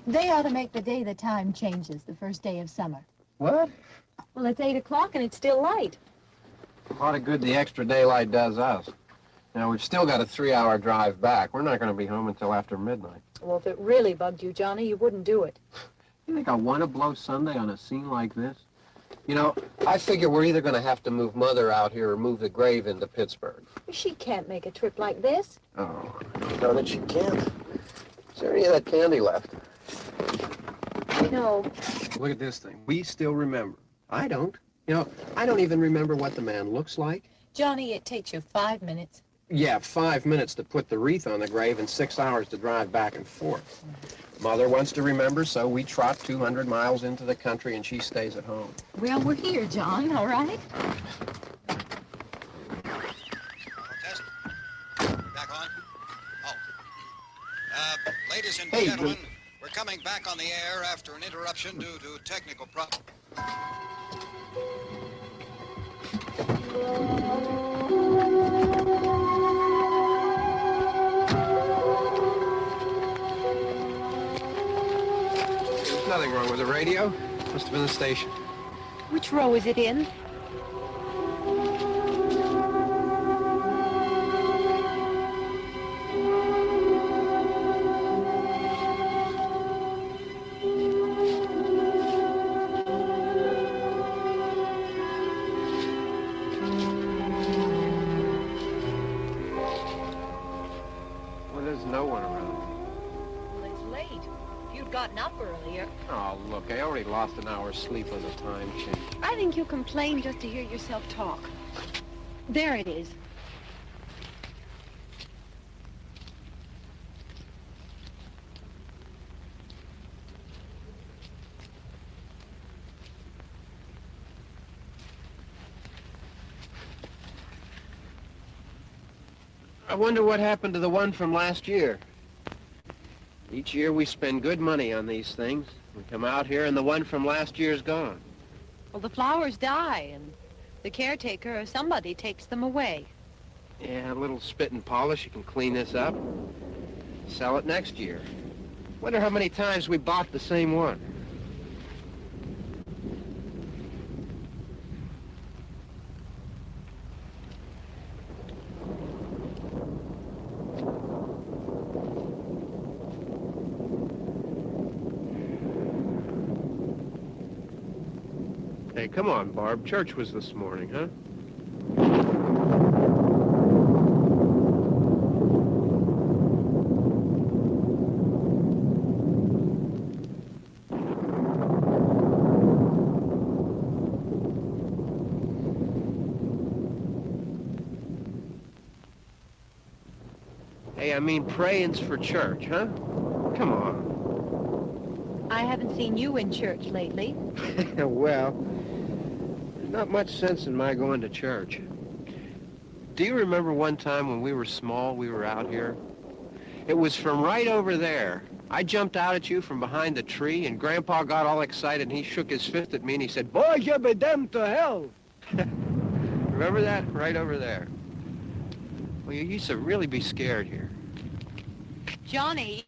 They ought to make the day the time changes, the first day of summer. What? Well, it's 8 o'clock and it's still light. A lot of good the extra daylight does us. Now, we've still got a 3-hour drive back. We're not going to be home until after midnight. Well, if it really bugged you, Johnny, you wouldn't do it. You think I want to blow Sunday on a scene like this? You know, I figure we're either going to have to move Mother out here or move the grave into Pittsburgh. She can't make a trip like this. Oh, no, that she can't. Is there any of that candy left? No. Look at this thing. We still remember. I don't. You know, I don't even remember what the man looks like. Johnny, it takes you 5 minutes. Yeah, 5 minutes to put the wreath on the grave and 6 hours to drive back and forth. Mother wants to remember, so we trot 200 miles into the country and she stays at home. Well, we're here, John, all right? Test. Back on. Oh. Ladies and gentlemen, we're coming back on the air after an interruption due to technical problems. There's nothing wrong with the radio. Must have been the station. Which row is it in? Well, there's no one around. Well, it's late. If you'd gotten up earlier. Oh, look, I already lost an hour's sleep on the time change. I think you complain just to hear yourself talk. There it is. I wonder what happened to the one from last year. Each year we spend good money on these things. We come out here and the one from last year's gone. Well, the flowers die, and the caretaker or somebody takes them away. Yeah, a little spit and polish. You can clean this up. Sell it next year. Wonder how many times we bought the same one. Hey, come on, Barb. Church was this morning, huh? Hey, I mean praying's for church, huh? Come on. I haven't seen you in church lately. Well, there's not much sense in my going to church. Do you remember one time when we were small, we were out here? It was from right over there. I jumped out at you from behind the tree, and Grandpa got all excited, and he shook his fist at me, and he said, "Boy, you be damned to hell." Remember that? Right over there. Well, you used to really be scared here. Johnny,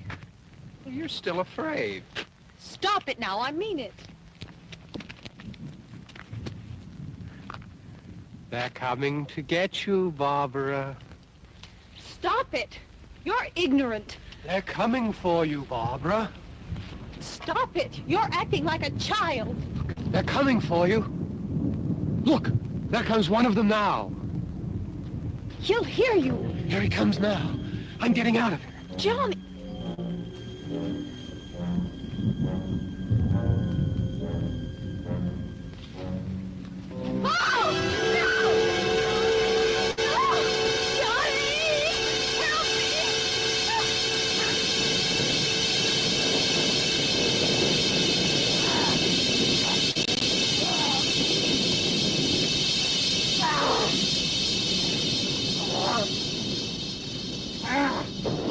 Well, you're still afraid. stop it now. I mean it. They're coming to get you, Barbara. Stop it. You're ignorant. They're coming for you, Barbara. Stop it. You're acting like a child. They're coming for you. Look, there comes one of them now. He'll hear you. Here he comes now. I'm getting out of here. Johnny. Oh! No! No! Johnny! Help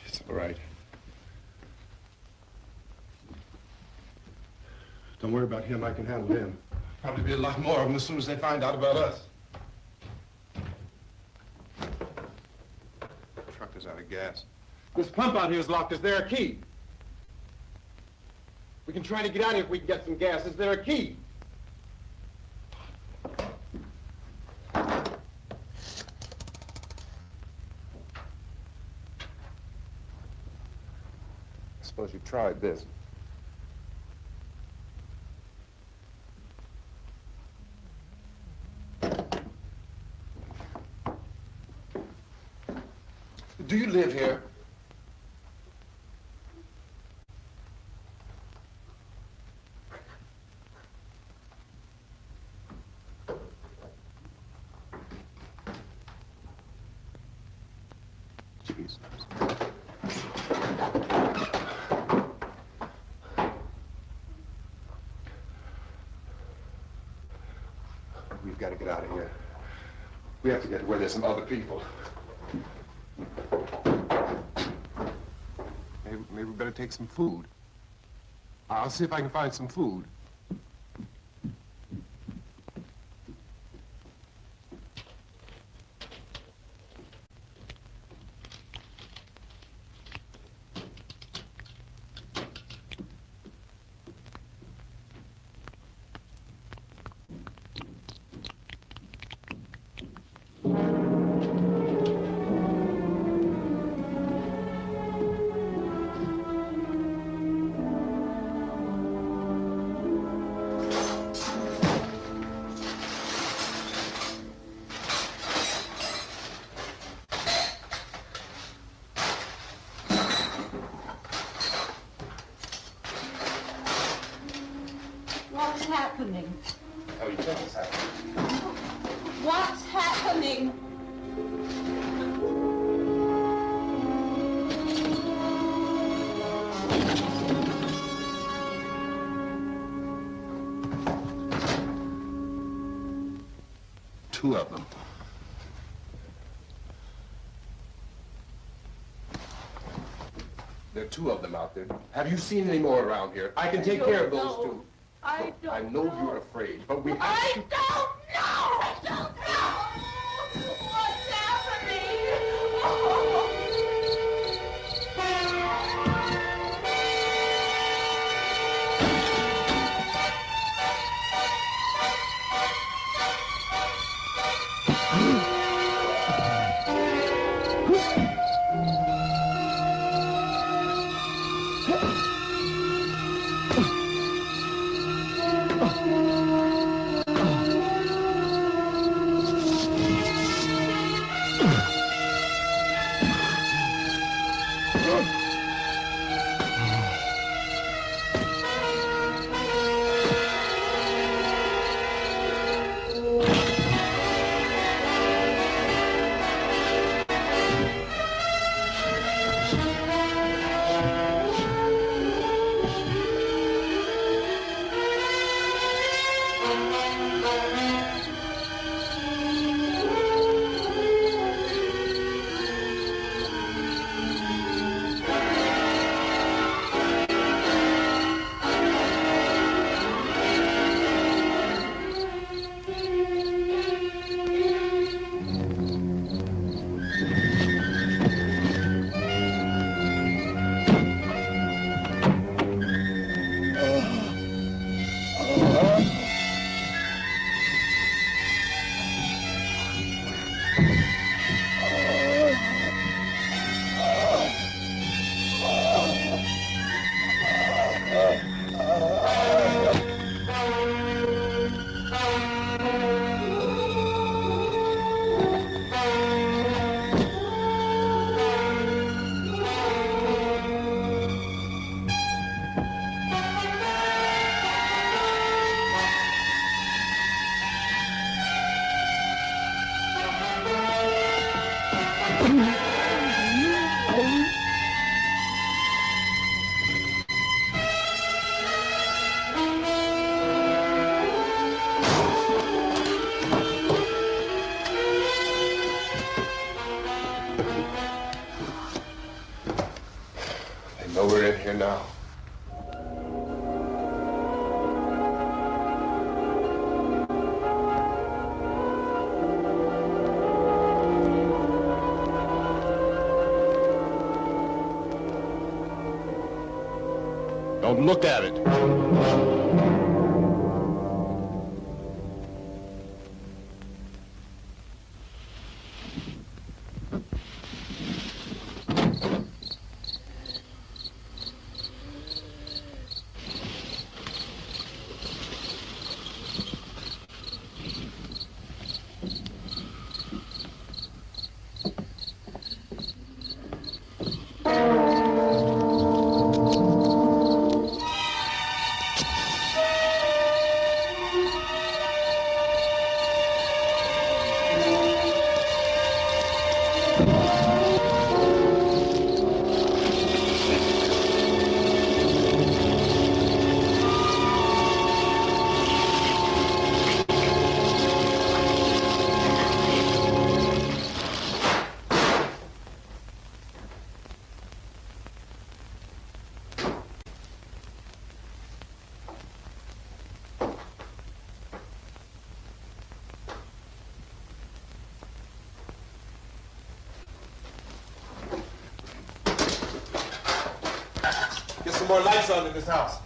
It's all right. Don't worry about him. I can handle him. Probably be a lot more of them as soon as they find out about us. The truck is out of gas. This pump out here is locked. Is there a key? We can try to get out of here if we can get some gas. Is there a key? Suppose you tried this. Do you live here? Jesus. We've got to get out of here. We have to get to where there's some other people. Maybe we better take some food. I'll see if I can find some food. What's happening? Oh, you think it's happening? What's happening? Two of them. There are two of them out there. Have you seen any more around here? I can take care of those two. I don't I know you're afraid, but we have I to... don't know! I don't know! What's happening? Oh. now. Don't look at it. Get some more lights on in this house.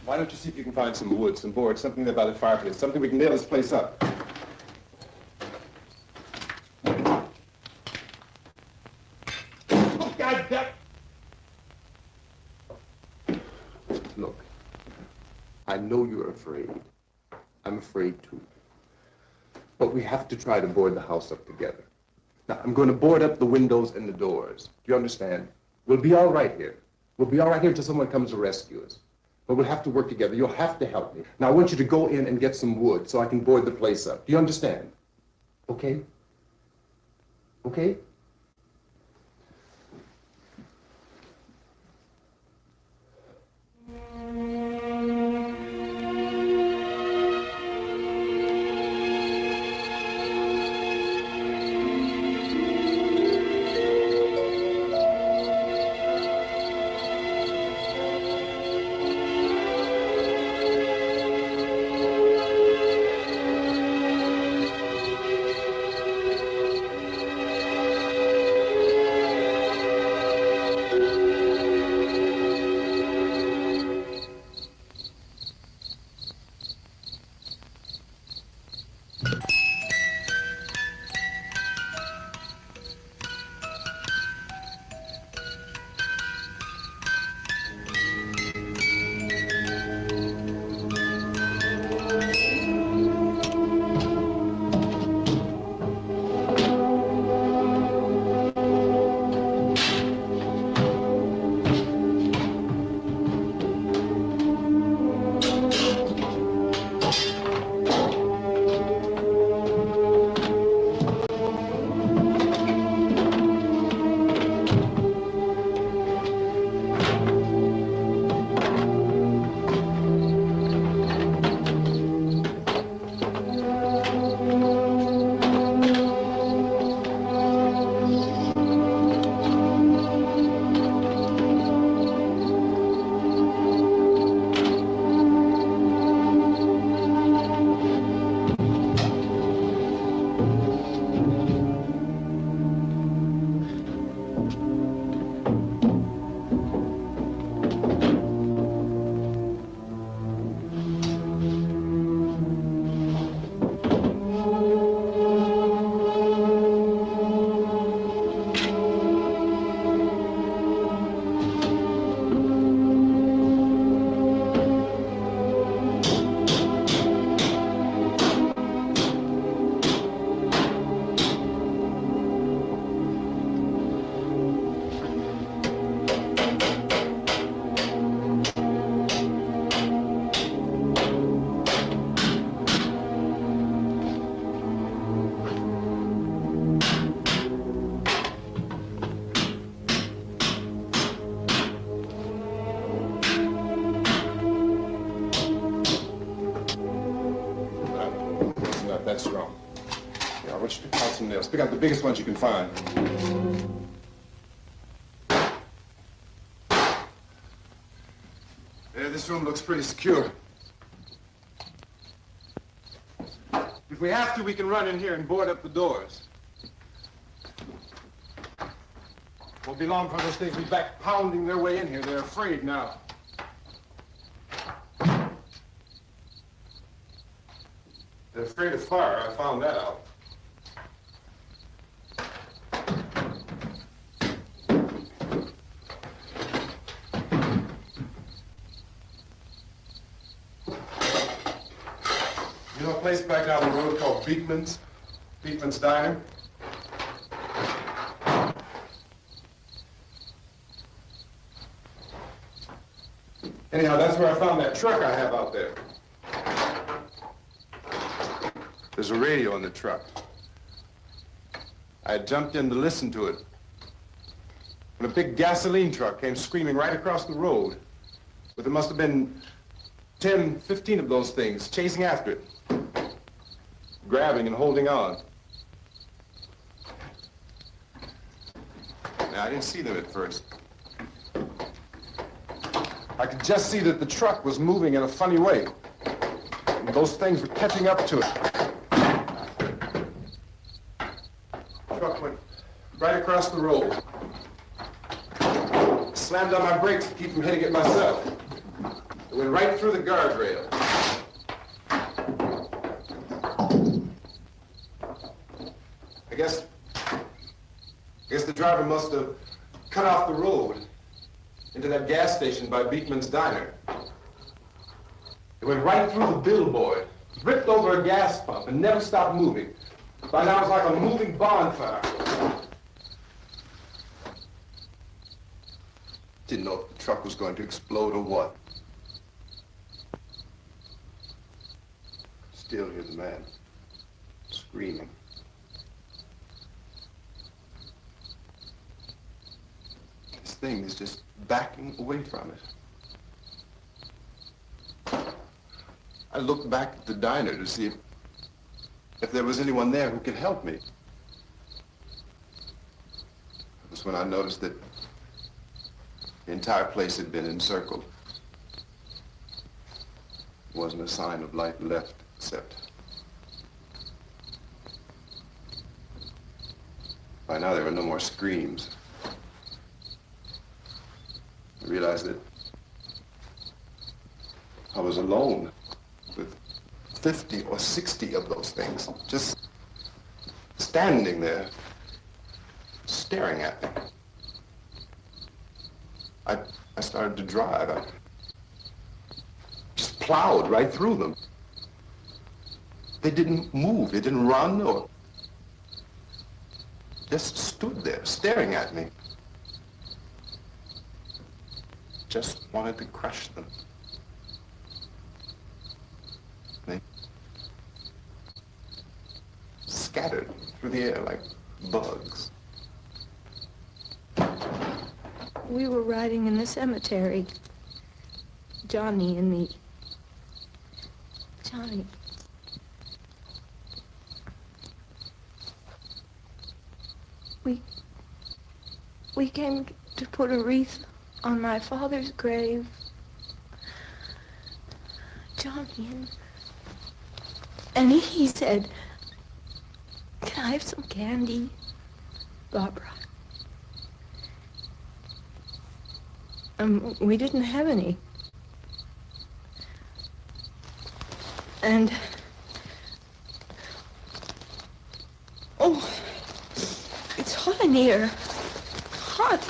Why don't you see if you can find some wood, some boards, something there by the fireplace, something we can nail this place up. Oh, God damn! Look, I know you're afraid. I'm afraid too. But we have to try to board the house up together. Now, I'm going to board up the windows and the doors. Do you understand? We'll be all right here. We'll be all right here until someone comes to rescue us. But we'll have to work together. You'll have to help me. Now, I want you to go in and get some wood so I can board the place up. Do you understand? Okay? Okay? that strong. Yeah, I want you to pick out some nails. Pick out the biggest ones you can find. Yeah, this room looks pretty secure. If we have to, we can run in here and board up the doors. Won't be long for those things be back pounding their way in here. They're afraid now. They're afraid of fire. I found that out. You know a place back down the road called Beekman's? Beekman's Diner? Anyhow, that's where I found that truck I have out there. There's a radio in the truck. I jumped in to listen to it when a big gasoline truck came screaming right across the road. But there must have been 10, 15 of those things chasing after it, grabbing and holding on. Now, I didn't see them at first. I could just see that the truck was moving in a funny way. And those things were catching up to it. The truck went right across the road. Slammed on my brakes to keep from hitting it myself. It went right through the guardrail. I guess the driver must have cut off the road into that gas station by Beekman's Diner. It went right through the billboard, ripped over a gas pump, and never stopped moving. By now, it was like a moving bonfire. Didn't know if the truck was going to explode or what. Still hear the man screaming. This thing is just backing away from it. I looked back at the diner to see if there was anyone there who could help me. It was when I noticed that the entire place had been encircled. There wasn't a sign of life left except by now there were no more screams. I realized that I was alone with 50 or 60 of those things, just standing there, staring at me. I started to drive. I just plowed right through them. They didn't move, they didn't run or just stood there staring at me. Just wanted to crush them. They scattered through the air like bugs. We were riding in the cemetery, Johnny and me. Johnny. We came to put a wreath on my father's grave. Johnny, and he said, "Can I have some candy, Barbara?" We didn't have any. And, oh, it's hot in here. Hot.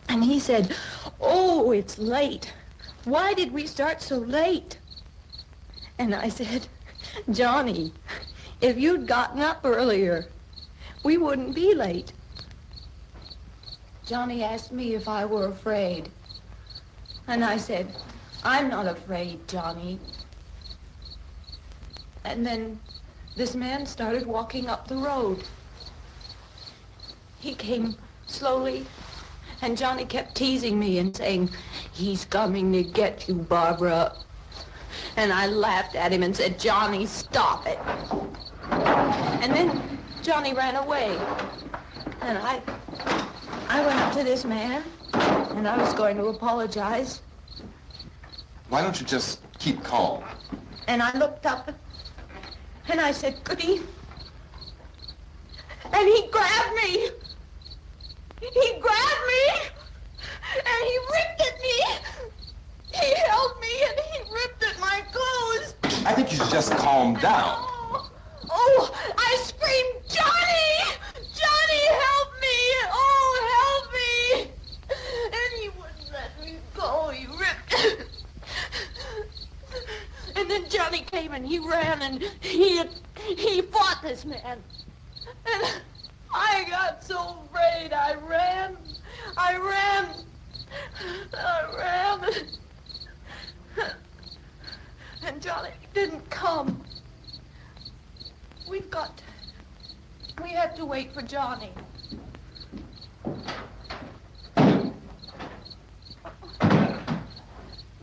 And he said, "Oh, it's late. Why did we start so late?" And I said, "Johnny, if you'd gotten up earlier, we wouldn't be late." Johnny asked me if I were afraid. And I said, "I'm not afraid, Johnny." And then this man started walking up the road. He came slowly And Johnny kept teasing me and saying, he's coming to get you, Barbara. And I laughed at him and said, Johnny, stop it. And then Johnny ran away. And I went up to this man, and I was going to apologize. Why don't you just keep calm? And I looked up, and I said, Goody. And he grabbed me. He grabbed me, and he ripped at me. He held me, and he ripped at my clothes. I think you should just calm down. Oh, I screamed, Johnny! Johnny, help me! Oh, help me! And he wouldn't let me go. He ripped. And then Johnny came and he ran and he fought this man. And I got so afraid. I ran. And Johnny didn't come. We have to wait for Johnny.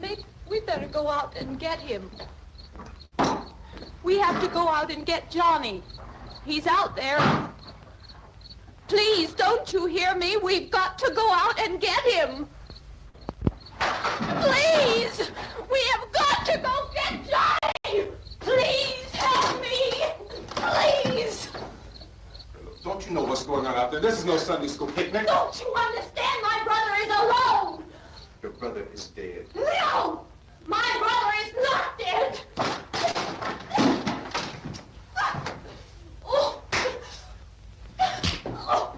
Maybe we better go out and get him. We have to go out and get Johnny. He's out there. Please, don't you hear me? We've got to go out and get him. Please! We have got to go get Johnny! Please help me! Please! Don't you know what's going on out there? This is no Sunday school picnic. Don't you understand? My brother is alone! Your brother is dead. No! My brother is not dead! Oh. Oh.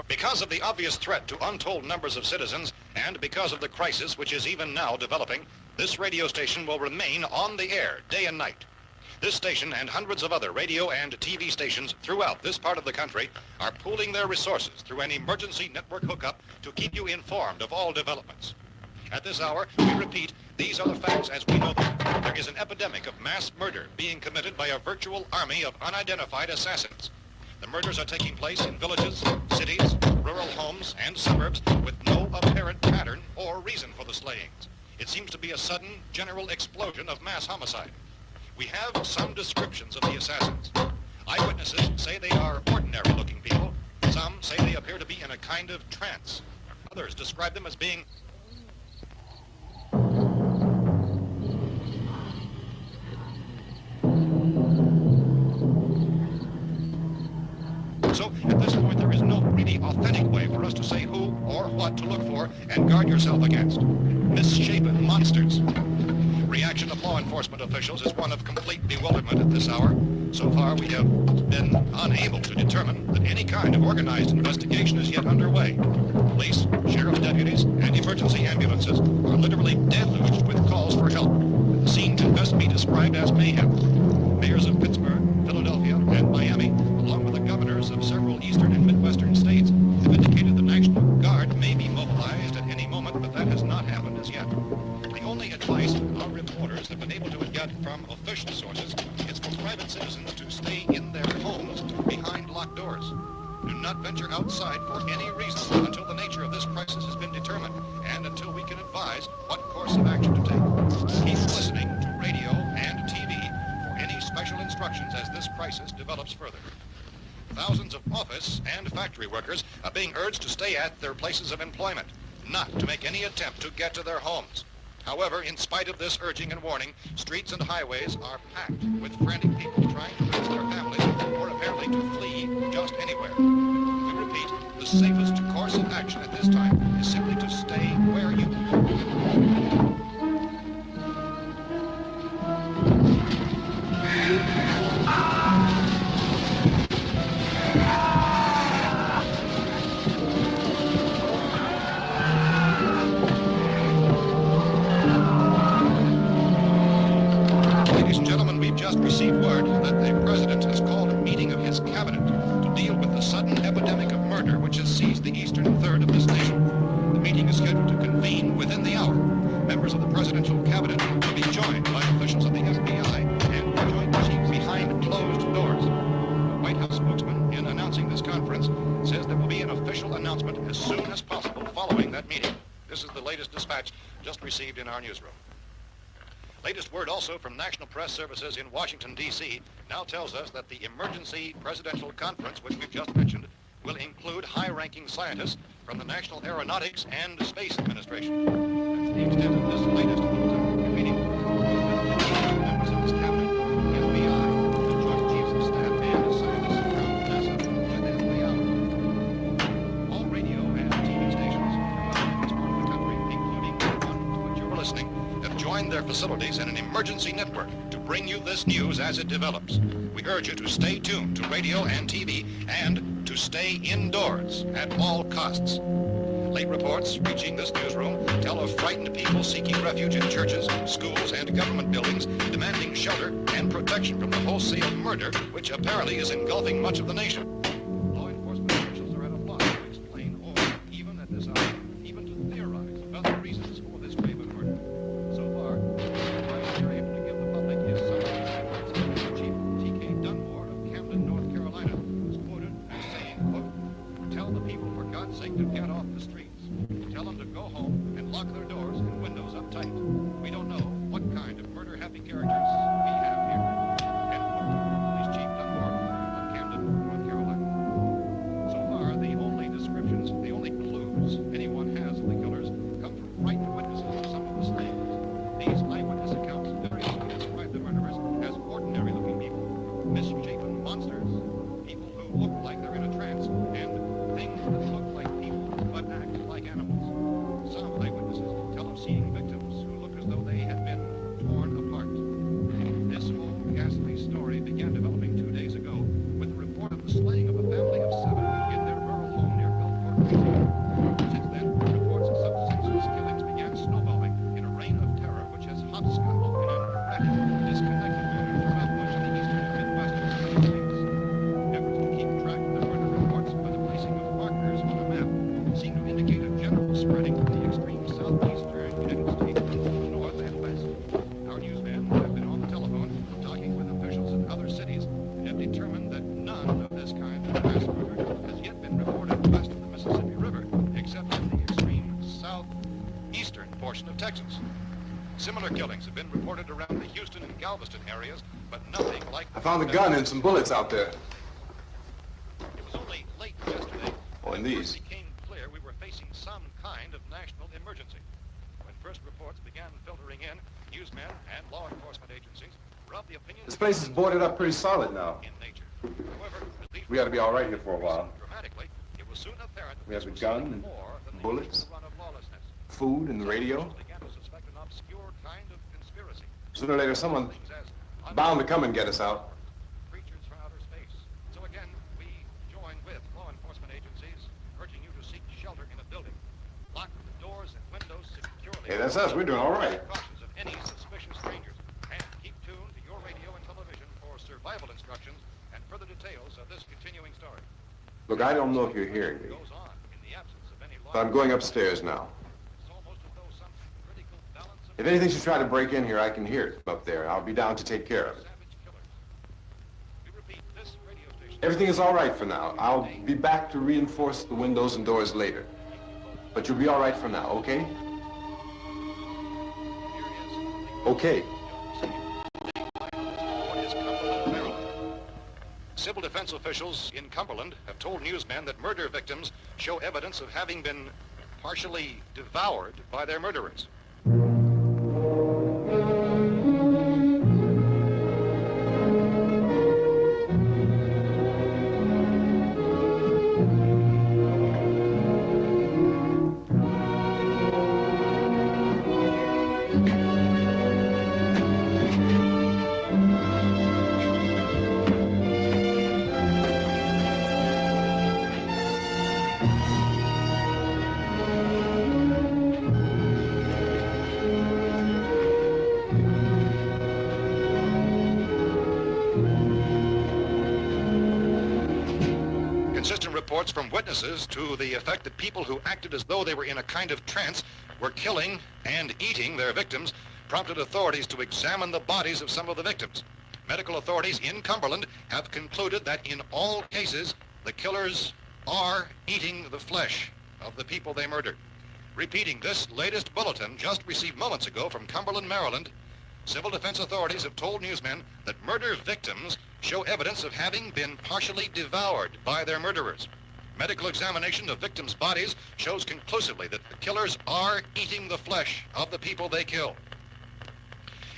Because of the obvious threat to untold numbers of citizens, and because of the crisis which is even now developing, this radio station will remain on the air day and night. This station and hundreds of other radio and TV stations throughout this part of the country are pooling their resources through an emergency network hookup to keep you informed of all developments. At this hour, we repeat, these are the facts as we know them. There is an epidemic of mass murder being committed by a virtual army of unidentified assassins. The murders are taking place in villages, cities, rural homes, and suburbs with no apparent pattern or reason for the slayings. It seems to be a sudden, general explosion of mass homicide. We have some descriptions of the assassins. Eyewitnesses say they are ordinary-looking people. Some say they appear to be in a kind of trance. Others describe them as being So, at this point, there is no really authentic way for us to say who or what to look for and guard yourself against. Misshapen monsters. Reaction of law enforcement officials is one of complete bewilderment at this hour. So far, we have been unable to determine that any kind of organized investigation is yet underway. Police, sheriff deputies, and emergency ambulances are literally deluged with calls for help. The scene can best be described as mayhem. Mayors of Pittsburgh, Philadelphia, and Miami, along with the governors of several eastern and midwestern states, have indicated the National Guard may be mobilized at any moment, but that has not happened as yet. The only advice our reporters have been able to get from official sources is for private citizens to stay in their homes behind locked doors. Do not venture outside for any reason until the nature of this crisis has been determined and until we can advise what course of action to take. Keep listening to radio and TV for any special instructions as this crisis develops further. Thousands of office and factory workers are being urged to stay at their places of employment, not to make any attempt to get to their homes. However, in spite of this urging and warning, streets and highways are packed with frantic people trying to reach their families or apparently to flee just anywhere. We repeat, the safest course of action at this time is simply to stay where you Ladies and gentlemen, we've just received word that the President has called a meeting of his cabinet to deal with the sudden epidemic of murder which has seized the eastern third of this nation. The meeting is scheduled to convene within the hour. Members of the presidential cabinet will be joined by officials of the FBI and joint chiefs behind closed doors. The White House spokesman, in announcing this conference, says there will be an official announcement as soon as possible following that meeting. This is the latest dispatch just received in our newsroom. Latest word also from National Press Services in Washington, D.C. now tells us that the emergency presidential conference, which we've just mentioned, will include high-ranking scientists from the National Aeronautics and Space Administration. That's the extent of this latest bulletin. Meeting members of this cabinet, the FBI, the Joint Chiefs of Staff, and scientists from NASA within the hour. All radio and TV stations throughout this part of the country, including the one to which you're listening, have joined their facilities in an emergency network to bring you this news as it develops. We urge you to stay tuned to radio and TV and to stay indoors at all costs. Late reports reaching this newsroom tell of frightened people seeking refuge in churches, schools, and government buildings, demanding shelter and protection from the wholesale murder which apparently is engulfing much of the nation. Law enforcement officials are at a loss to explain or, even at this hour, even to theorize about the reasons for this wave of murder. So far, the advice we're able to give the public is some Chief T.K. Dunmore of Camden, North Carolina, was quoted as saying, quote, "Tell the people, for God's sake, to get off the streets. Tell them to go home and lock their doors and windows up tight. We don't know what kind of murder-happy characters we have here." End quote. Police Chief Dunmore of Camden, North Carolina. So far, the only descriptions, the only clues anyone has of the killers come from frightened witnesses of some of the slayings. These eyewitness accounts variously describe the murderers as ordinary-looking people, misshapen monsters, people who look like they're in a trance, and things that look like people but act like animals. Some eyewitnesses tell of seeing victims who look as though they had been torn apart. This whole ghastly story began developing 2 days ago with the report of the slaying of a family of 7 in their rural home near Gulfport, Louisiana. Since then, reports of senseless killings began snowballing in a reign of terror which has hopscotched in an erratic, disconnected manner throughout much of the eastern and midwestern United States. Efforts to keep track of the murder reports by the placing of markers on a map seem to indicate a general spreading of the extreme southeastern United States to the north and west. Our newsmen have been on the telephone talking with officials in other cities and have determined that none of this kind of mass murder has yet been reported west of the Mississippi River, except in the extreme southeastern portion of Texas. Similar killings have been reported around the Houston and Galveston areas, but nothing like... I found a gun and some bullets out there. It was only late yesterday Oh, and that it these. became clear we were facing some kind of national emergency. When first reports began filtering in, newsmen and law enforcement agencies were of the opinion... This place is boarded up pretty solid now. ...in nature. However, at least We ought to be all right here for a while. dramatically, it was soon apparent that We have this a was gun something and more than the bullets. usual run of lawlessness. Food and the radio. Some began to suspect an obscure kind of conspiracy. Sooner or later, someone Things as bound to come and get us out. creatures from outer space. So again, we join with law enforcement agencies, urging you to seek shelter in a building. Lock the doors and windows securely. Hey, that's us. We're doing all right. Precautions of any suspicious strangers. And keep tuned to your radio and television for survival instructions and further details of this continuing story. Look, I don't know if you're hearing me, Goes on in the absence of any law. but I'm going upstairs now. It's almost as though some critical balance of If anything should try to break in here, I can hear it up there. I'll be down to take care of it. savage killers. We repeat, this radio station... Everything is all right for now. I'll be back to reinforce the windows and doors later. But you'll be all right for now, okay? Okay. Civil defense officials in Cumberland have told newsmen that murder victims show evidence of having been partially devoured by their murderers. reports from witnesses to the effect that people who acted as though they were in a kind of trance were killing and eating their victims prompted authorities to examine the bodies of some of the victims. Medical authorities in Cumberland have concluded that in all cases, the killers are eating the flesh of the people they murdered. Repeating this latest bulletin just received moments ago from Cumberland, Maryland, civil defense authorities have told newsmen that murder victims show evidence of having been partially devoured by their murderers. Medical examination of victims' bodies shows conclusively that the killers are eating the flesh of the people they kill.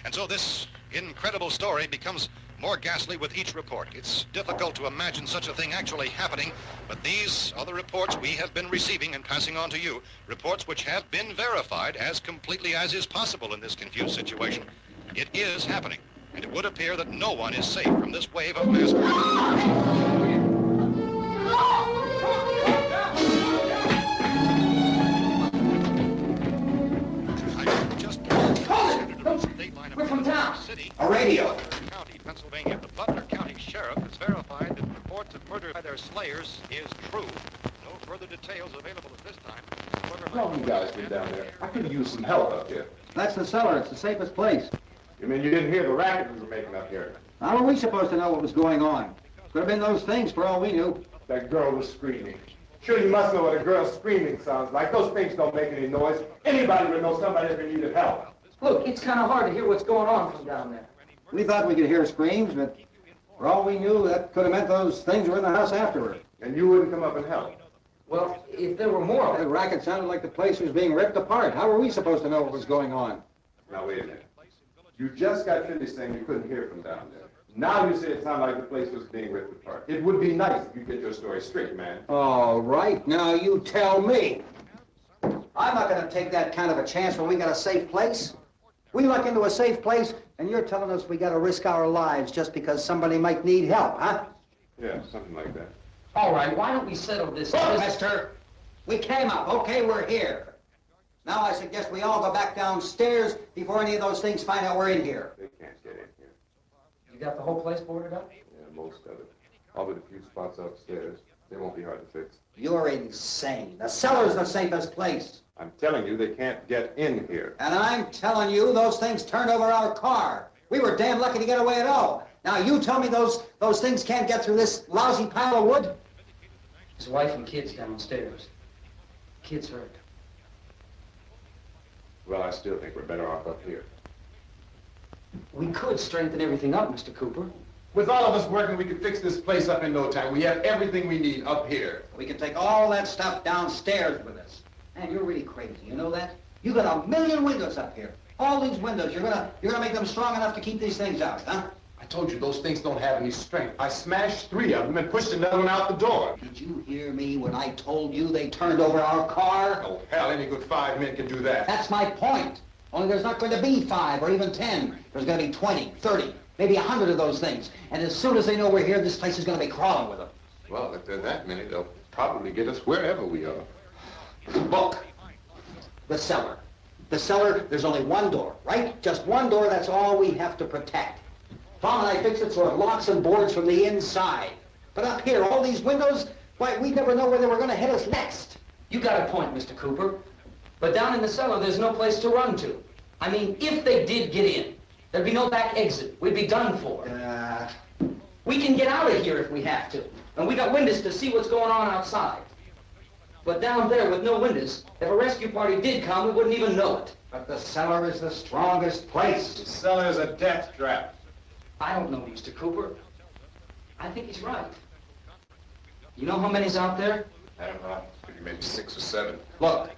And so this incredible story becomes more ghastly with each report. It's difficult to imagine such a thing actually happening, but these are the reports we have been receiving and passing on to you, reports which have been verified as completely as is possible in this confused situation. It is happening, and it would appear that no one is safe from this wave of mass murder. We're from town. A radio. County, Pennsylvania. The Butler County Sheriff has verified that reports of murder by their slayers is true. No further details available at this time. How long you guys been down there? I could use some help up here. That's the cellar. It's the safest place. You mean you didn't hear the racket we were making up here? How are we supposed to know what was going on? Could have been those things for all we knew. That girl was screaming. Sure, you must know what a girl screaming sounds like. Those things don't make any noise. Anybody would know somebody ever needed help. Look, it's kind of hard to hear what's going on from down there. We thought we could hear screams, but for all we knew, that could have meant those things were in the house afterward. And you wouldn't come up and help? Well, if there were more of The it... racket sounded like the place was being ripped apart. How were we supposed to know what was going on? Now, wait a minute. You just got finished saying you couldn't hear from down there. Now you say it sounded like the place was being ripped apart. It would be nice if you get your story straight, man. All right, now you tell me. I'm not going to take that kind of a chance when we got a safe place. We luck into a safe place, and you're telling us we got to risk our lives just because somebody might need help, huh? Yeah, something like that. All right, why don't we settle this? Look, mister, we came up. Okay, we're here. Now I suggest we all go back downstairs before any of those things find out we're in here. They can't get in here. You got the whole place boarded up? Yeah, most of it. All but a few spots upstairs. They won't be hard to fix. You're insane. The cellar's the safest place. I'm telling you, they can't get in here. And I'm telling you, those things turned over our car. We were damn lucky to get away at all. Now you tell me those things can't get through this lousy pile of wood? His wife and kids downstairs. Kids hurt. Well, I still think we're better off up here. We could strengthen everything up, Mr. Cooper. With all of us working, we could fix this place up in no time. We have everything we need up here. We can take all that stuff downstairs with us. Man, you're really crazy, you know that? You got 1,000,000 windows up here. All these windows, you're gonna make them strong enough to keep these things out, huh? I told you those things don't have any strength. I smashed 3 of them and pushed another one out the door. Did you hear me when I told you they turned over our car? Oh, hell, any good 5 men can do that. That's my point. Only there's not going to be 5 or even 10. There's going to be 20, 30, maybe 100 of those things. And as soon as they know we're here, this place is going to be crawling with them. Well, if there are that many, they'll probably get us wherever we are. Look, the cellar. The cellar, there's only one door, right? Just one door, that's all we have to protect. Tom and I fixed it so it locks and boards from the inside. But up here, all these windows, why, we never know where they were going to hit us next. You got a point, Mr. Cooper. But down in the cellar, there's no place to run to. I mean, if they did get in, there'd be no back exit. We'd be done for. We can get out of here if we have to. And we got windows to see what's going on outside. But down there with no windows, if a rescue party did come, we wouldn't even know it. But the cellar is the strongest place. The cellar is a death trap. I don't know, Mr. Cooper. I think he's right. You know how many's out there? I don't know. Maybe 6 or 7. Look,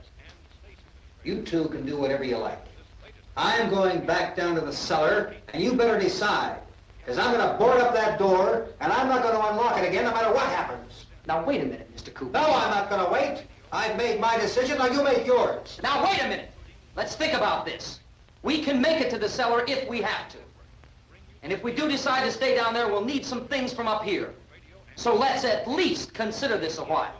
you two can do whatever you like. I'm going back down to the cellar, and you better decide. Because I'm going to board up that door, and I'm not going to unlock it again no matter what happens. Now, wait a minute, Mr. Cooper. No, I'm not going to wait. I've made my decision, now you make yours. Now, wait a minute. Let's think about this. We can make it to the cellar if we have to. And if we do decide to stay down there, we'll need some things from up here. So let's at least consider this a while.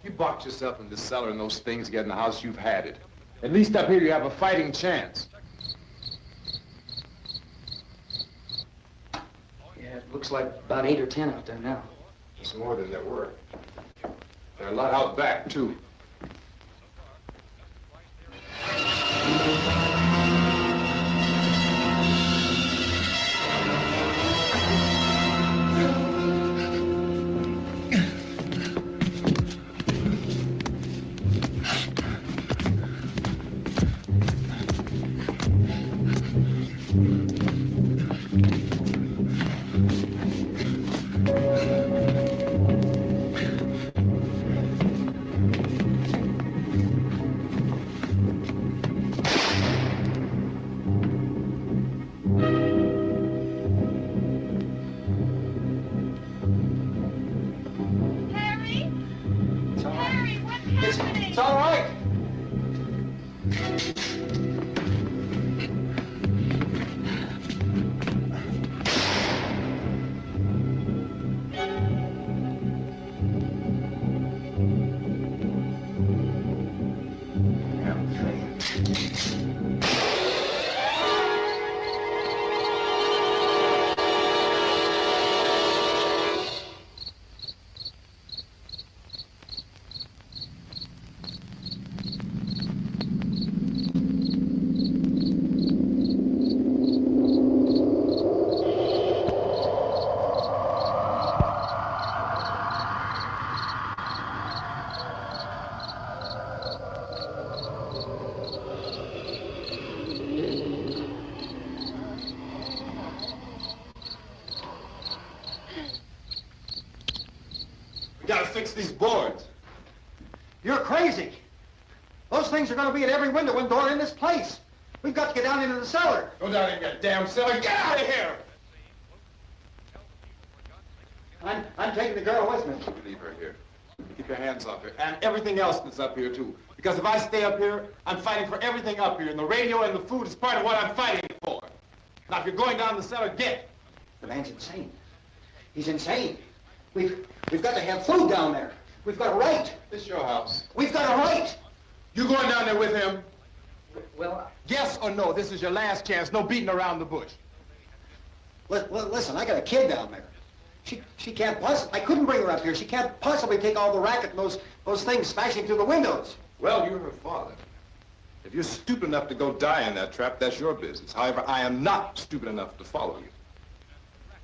You box yourself in the cellar and those things get in the house, you've had it. At least up here you have a fighting chance. Yeah, it looks Looks like about 8 or 10 out there now. It's more than there were. There are a lot out back, too. It's all right. We gotta fix these boards. You're crazy. Those things are going to be at every window and door in this place. We've got to get down into the cellar. Go down in that damn cellar. Get out of here! I'm taking the girl with me. You leave her here. Keep your hands off her. And everything else that's up here, too. Because if I stay up here, I'm fighting for everything up here. And the radio and the food is part of what I'm fighting for. Now, if you're going down the cellar, get. The man's insane. He's insane. We've got to have food down there. We've got a right. This is your house. We've got a right. You going down there with him? Well, Yes or no? This is your last chance. No beating around the bush. Listen, I got a kid down there. She can't possibly, I couldn't bring her up here. She can't possibly take all the racket and those things smashing through the windows. Well, you're her father. If you're stupid enough to go die in that trap, that's your business. However, I am not stupid enough to follow you.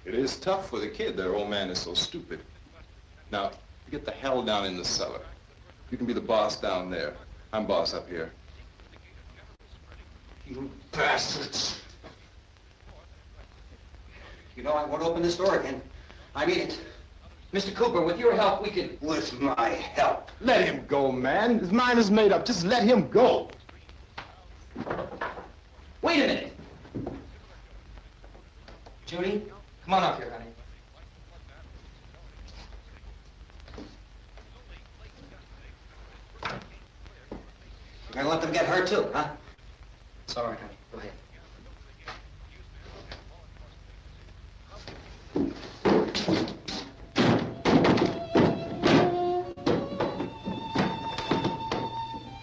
It is tough for the kid. Their old man is so stupid. Now, get the hell down in the cellar. You can be the boss down there. I'm boss up here. You bastards. You know, I won't open this door again. I mean it. Mr. Cooper, with your help, we can... With my help. Let him go, man. His mind is made up. Just let him go. Wait a minute. Judy, come on up here, honey. You're gonna let them get hurt too, huh? It's all right, honey. Go ahead.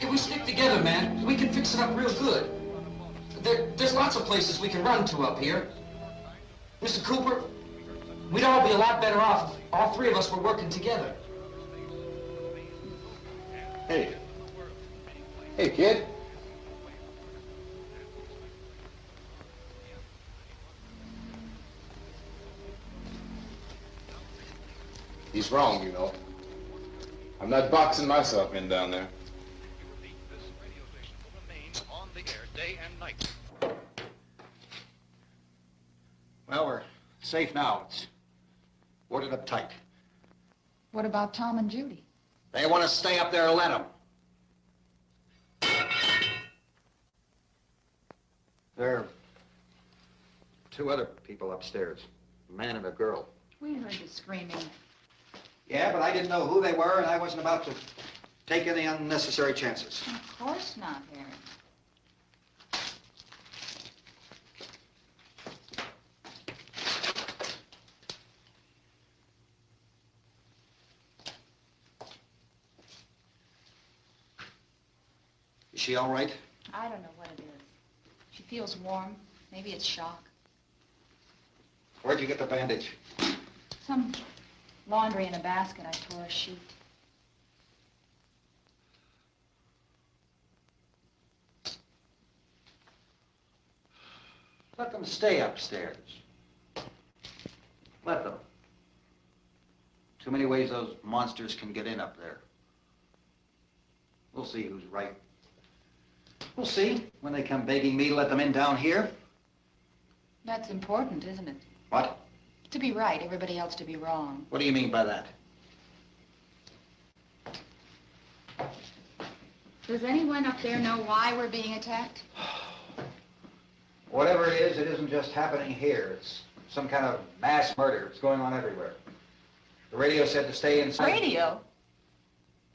If we stick together, man, we can fix it up real good. There's lots of places we can run to up here. Mr. Cooper, we'd all be a lot better off if all three of us were working together. Hey. Hey, kid. He's wrong, you know. I'm not boxing myself in down there. This radio station will remain on the air day and night. Well, we're safe now. It's boarded up tight. What about Tom and Judy? They want to stay up there, let them. There are two other people upstairs, a man and a girl. We heard the screaming. Yeah, but I didn't know who they were, and I wasn't about to take any unnecessary chances. Of course not, Harry. Is she all right? I don't know what it is. She feels warm. Maybe it's shock. Where'd you get the bandage? Some laundry in a basket. I tore a sheet. Let them stay upstairs. Let them. Too many ways those monsters can get in up there. We'll see who's right. We'll see when they come begging me to let them in down here. That's important, isn't it? What? To be right, everybody else to be wrong. What do you mean by that? Does anyone up there know why we're being attacked? Whatever it isn't just happening here. It's some kind of mass murder. It's going on everywhere. The radio said to stay inside. Radio?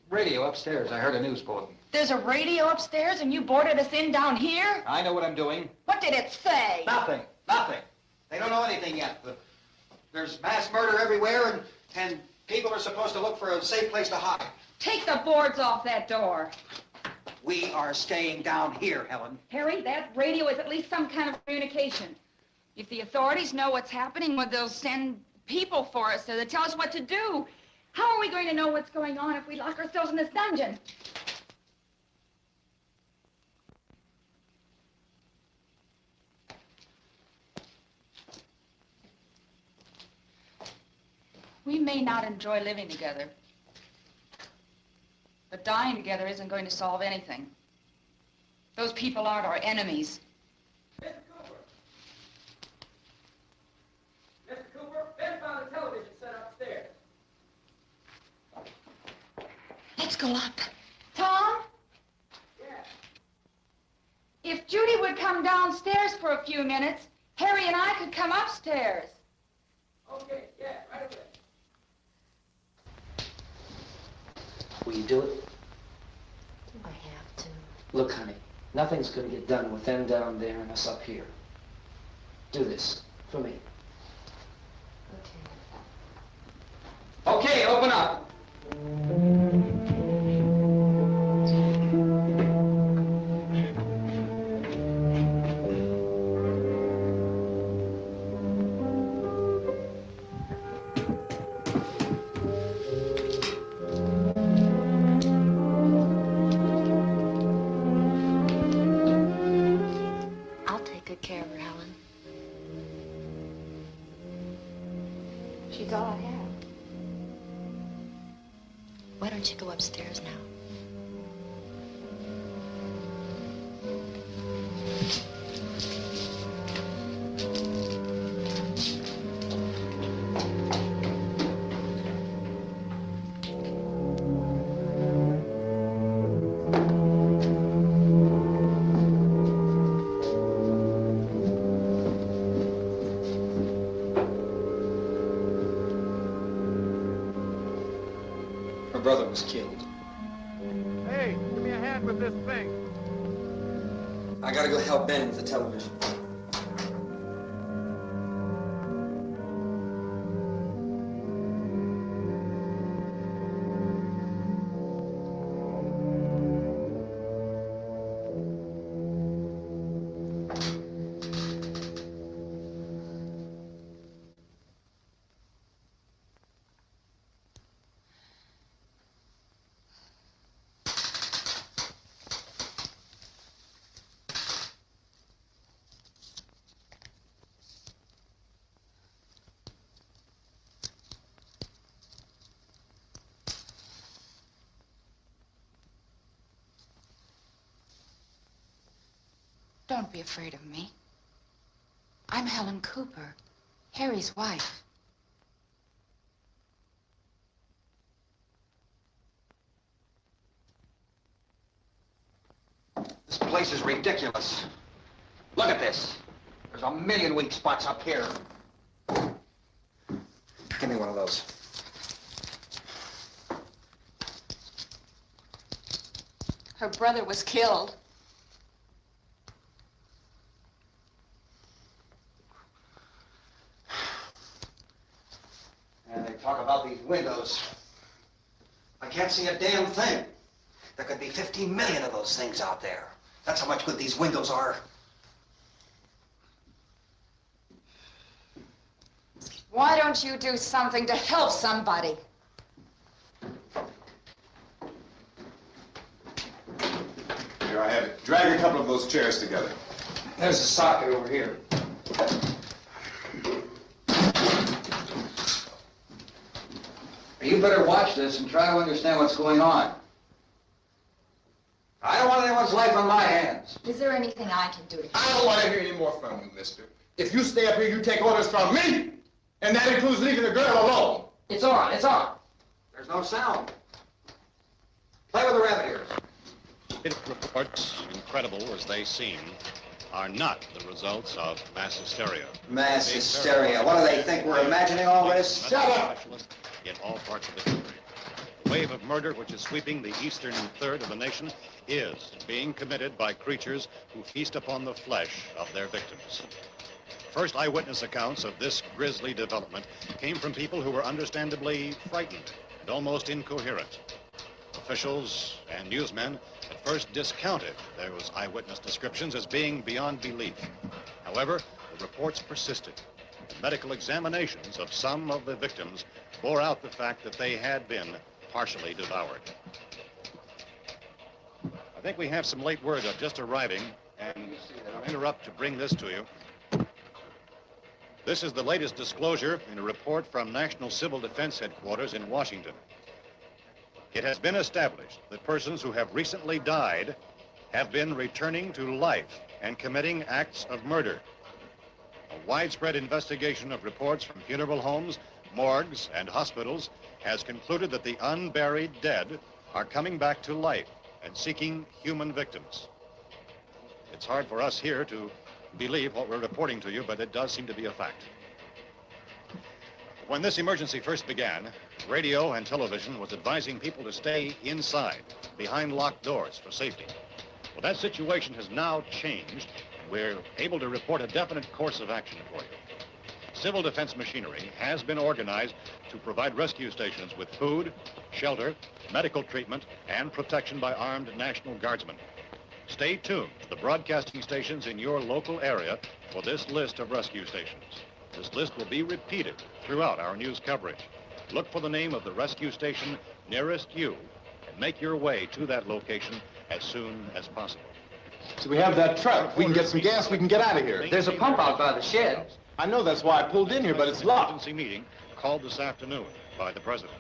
Radio upstairs. I heard a news bulletin. There's a radio upstairs and you boarded us in down here? I know what I'm doing. What did it say? Nothing. Nothing. They don't know anything yet. There's mass murder everywhere, and people are supposed to look for a safe place to hide. Take the boards off that door. We are staying down here, Helen. Harry, that radio is at least some kind of communication. If the authorities know what's happening, well, they'll send people for us to tell us what to do. How are we going to know what's going on if we lock ourselves in this dungeon? We may not enjoy living together, but dying together isn't going to solve anything. Those people aren't our enemies. Mr. Cooper! Mr. Cooper, Ben found a television set upstairs. Let's go up. Tom? Yeah. If Judy would come downstairs for a few minutes, Harry and I could come upstairs. Okay, yeah, right away. Will you do it? Do I have to? Look, honey, nothing's going to get done with them down there and us up here. Do this for me. Okay. Okay, open up. I'll take good care of her, Helen. She's all I have. Why don't you go upstairs now? Her brother was killed. Hey, give me a hand with this thing. I gotta go help Ben with the television. Don't be afraid of me. I'm Helen Cooper, Harry's wife. This place is ridiculous. Look at this. There's a million weak spots up here. Give me one of those. Her brother was killed. And they talk about these windows. I can't see a damn thing. There could be 15 million of those things out there. That's how much good these windows are. Why don't you do something to help somebody? Here, I have it. Drag a couple of those chairs together. There's a socket over here. You better watch this and try to understand what's going on. I don't want anyone's life on my hands. Is there anything I can do to help? I don't want to hear any more from you, mister. If you stay up here, you take orders from me. And that includes leaving the girl alone. It's on, it's on. There's no sound. Play with the rabbit ears. Reports, incredible as they seem, are not the results of mass hysteria. Mass hysteria. What do they think? We're imagining all this? Shut up! In all parts of the country. The wave of murder which is sweeping the eastern third of the nation is being committed by creatures who feast upon the flesh of their victims. First eyewitness accounts of this grisly development came from people who were understandably frightened and almost incoherent. Officials and newsmen at first discounted those eyewitness descriptions as being beyond belief. However, the reports persisted. The medical examinations of some of the victims bore out the fact that they had been partially devoured. I think we have some late word just arriving, and I'll interrupt to bring this to you. This is the latest disclosure in a report from National Civil Defense Headquarters in Washington. It has been established that persons who have recently died have been returning to life and committing acts of murder. A widespread investigation of reports from funeral homes, morgues, and hospitals has concluded that the unburied dead are coming back to life and seeking human victims. It's hard for us here to believe what we're reporting to you, but it does seem to be a fact. When this emergency first began, radio and television was advising people to stay inside, behind locked doors for safety. Well, that situation has now changed. We're able to report a definite course of action for you. Civil defense machinery has been organized to provide rescue stations with food, shelter, medical treatment, and protection by armed National Guardsmen. Stay tuned to the broadcasting stations in your local area for this list of rescue stations. This list will be repeated throughout our news coverage. Look for the name of the rescue station nearest you and make your way to that location as soon as possible. So we have that truck. We can get some gas, we can get out of here. There's a pump out by the shed. I know, that's why I pulled in here, but it's locked. Emergency meeting called this afternoon by the president.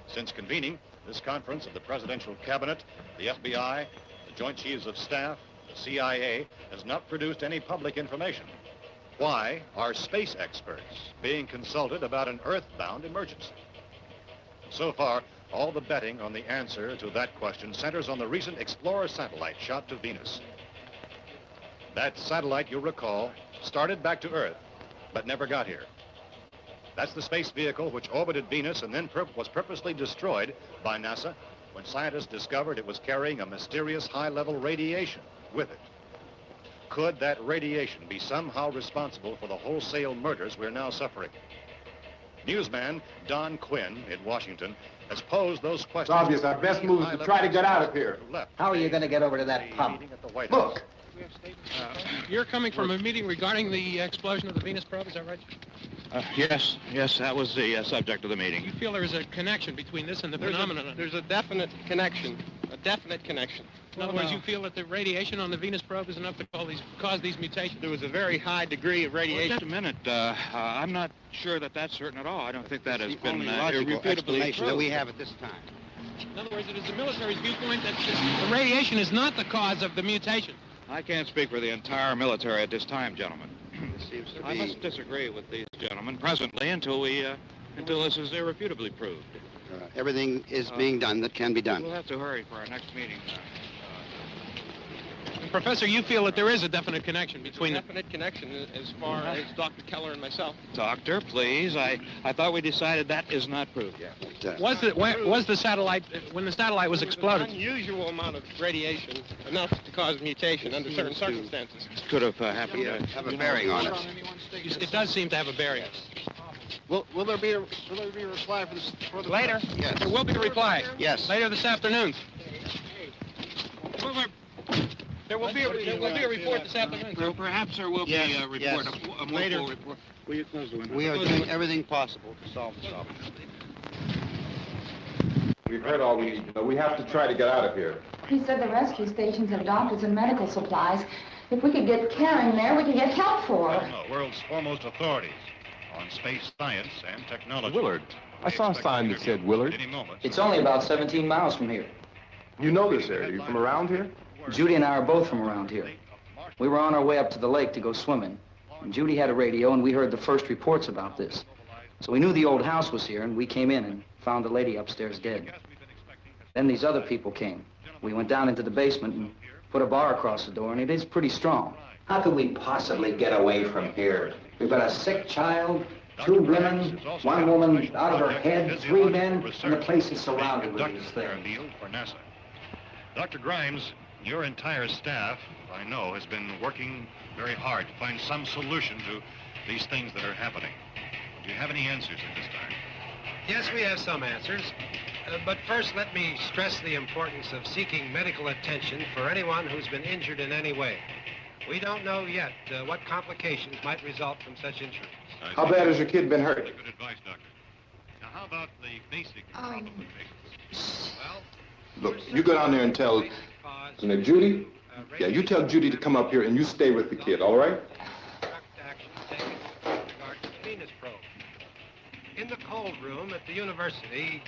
Since convening this conference of the presidential cabinet, the FBI, the Joint Chiefs of Staff, the CIA has not produced any public information. Why are space experts being consulted about an earthbound emergency? So far, all the betting on the answer to that question centers on the recent Explorer satellite shot to Venus. That satellite, you'll recall, started back to Earth, but never got here. That's the space vehicle which orbited Venus and then was purposely destroyed by NASA when scientists discovered it was carrying a mysterious high-level radiation with it. Could that radiation be somehow responsible for the wholesale murders we're now suffering? Newsman Don Quinn in Washington has posed those questions. It's obvious our best move is to try to get out of here. How are you going to get over to that pump? Look! You're coming from a meeting regarding the explosion of the Venus probe, is that right? Yes, that was the subject of the meeting. You feel there is a connection between this and the phenomenon? There's a definite connection. In other words, you feel that the radiation on the Venus probe is enough to cause these mutations? There was a very high degree of radiation. Well, just a minute. I'm not sure that that's certain at all. I don't think that has been irrefutably explanation proved. that we have at this time. In other words, it is the military's viewpoint that the radiation is not the cause of the mutation. I can't speak for the entire military at this time, gentlemen. Seems to I be... must disagree with these gentlemen presently until this is irrefutably proved. everything is being done that can be done. We'll have to hurry for our next meeting. Professor, you feel that there is a definite connection between There's a definite connection as far as Dr. Keller and myself. Doctor, please. I thought we decided that is not proved yet. Was the satellite, when the satellite was exploded? An unusual amount of radiation, enough to cause mutation under certain circumstances. Could have happened. Have a bearing on it. It does seem to have a bearing. Will there be a reply for the Later? Yes. There will be a reply. Yes. Later this afternoon. There will be a report this afternoon. Well, perhaps there will be a report, yes. a more Later. full report. Will you close the window? We are doing everything possible to solve this problem. We've heard all we need to know. We have to try to get out of here. He said the rescue stations have doctors and medical supplies. If we could get care in there, we could get help for her. The world's foremost authorities on space science and technology. Willard. I saw a sign that said Willard. Any moment. It's only about 17 miles from here. You know this area. You from around here? Judy and I are both from around here. We were on our way up to the lake to go swimming. And Judy had a radio, and we heard the first reports about this. So we knew the old house was here, and we came in and found the lady upstairs dead. Then these other people came. We went down into the basement and put a bar across the door, and it is pretty strong. How could we possibly get away from here? We've got a sick child, 2 women, 1 woman out of her head, 3 men, and the place is surrounded with these things. For NASA. Dr. Grimes, your entire staff, I know, has been working very hard to find some solution to these things that are happening. Do you have any answers at this time? Yes, we have some answers. But first, let me stress the importance of seeking medical attention for anyone who's been injured in any way. We don't know yet what complications might result from such injuries. How bad has your kid been hurt? Good advice, Doctor. Now, how about the basic problem of patients? Well, Look, you go down there and tell, isn't it Judy? Yeah, you tell Judy to come up here and you stay with the kid, all right? direct action taken with regard to the Venus probe. In the cold room at the university,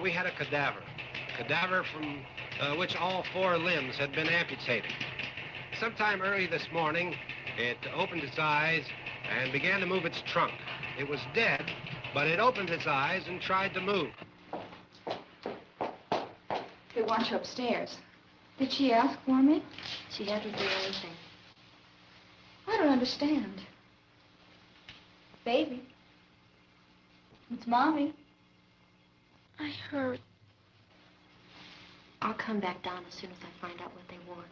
we had a cadaver from which all 4 limbs had been amputated. Sometime early this morning, it opened its eyes and began to move its trunk. It was dead, but it opened its eyes and tried to move. They want you upstairs. Did she ask for me? She hasn't done anything. I don't understand. Baby. It's Mommy. I heard. I'll come back down as soon as I find out what they want.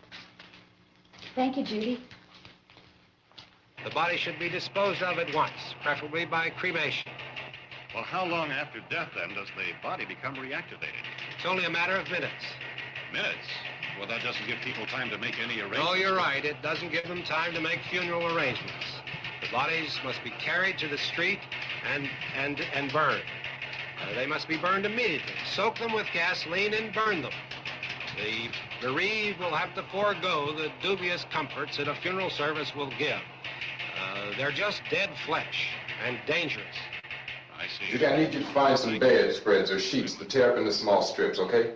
Thank you, Judy. The body should be disposed of at once, preferably by cremation. Well, how long after death, then, does the body become reactivated? It's only a matter of minutes. Minutes? Well, that doesn't give people time to make any arrangements. No, you're right. It doesn't give them time to make funeral arrangements. The bodies must be carried to the street and burned. They must be burned immediately. Soak them with gasoline and burn them. The bereaved will have to forego the dubious comforts that a funeral service will give. They're just dead flesh and dangerous. I see. Judy, I need you to find some bedspreads or sheets to tear up into small strips, okay?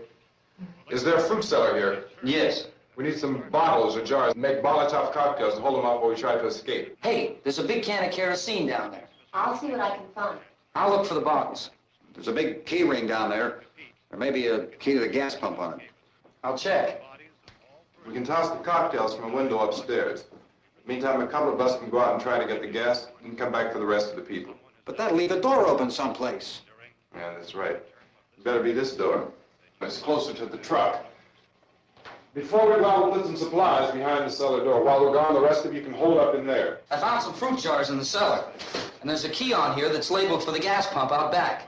Is there a fruit cellar here? Yes. We need some bottles or jars. Make Molotov cocktails and hold them out while we try to escape. Hey, there's a big can of kerosene down there. I'll see what I can find. I'll look for the bottles. There's a big key ring down there. There may be a key to the gas pump on it. I'll check. We can toss the cocktails from a window upstairs. Meantime, a couple of us can go out and try to get the gas and come back for the rest of the people. But that'll leave the door open someplace. Yeah, that's right. It better be this door. It's closer to the truck. Before we go out, we'll put some supplies behind the cellar door. While we're gone, the rest of you can hold up in there. I found some fruit jars in the cellar. And there's a key on here that's labeled for the gas pump out back.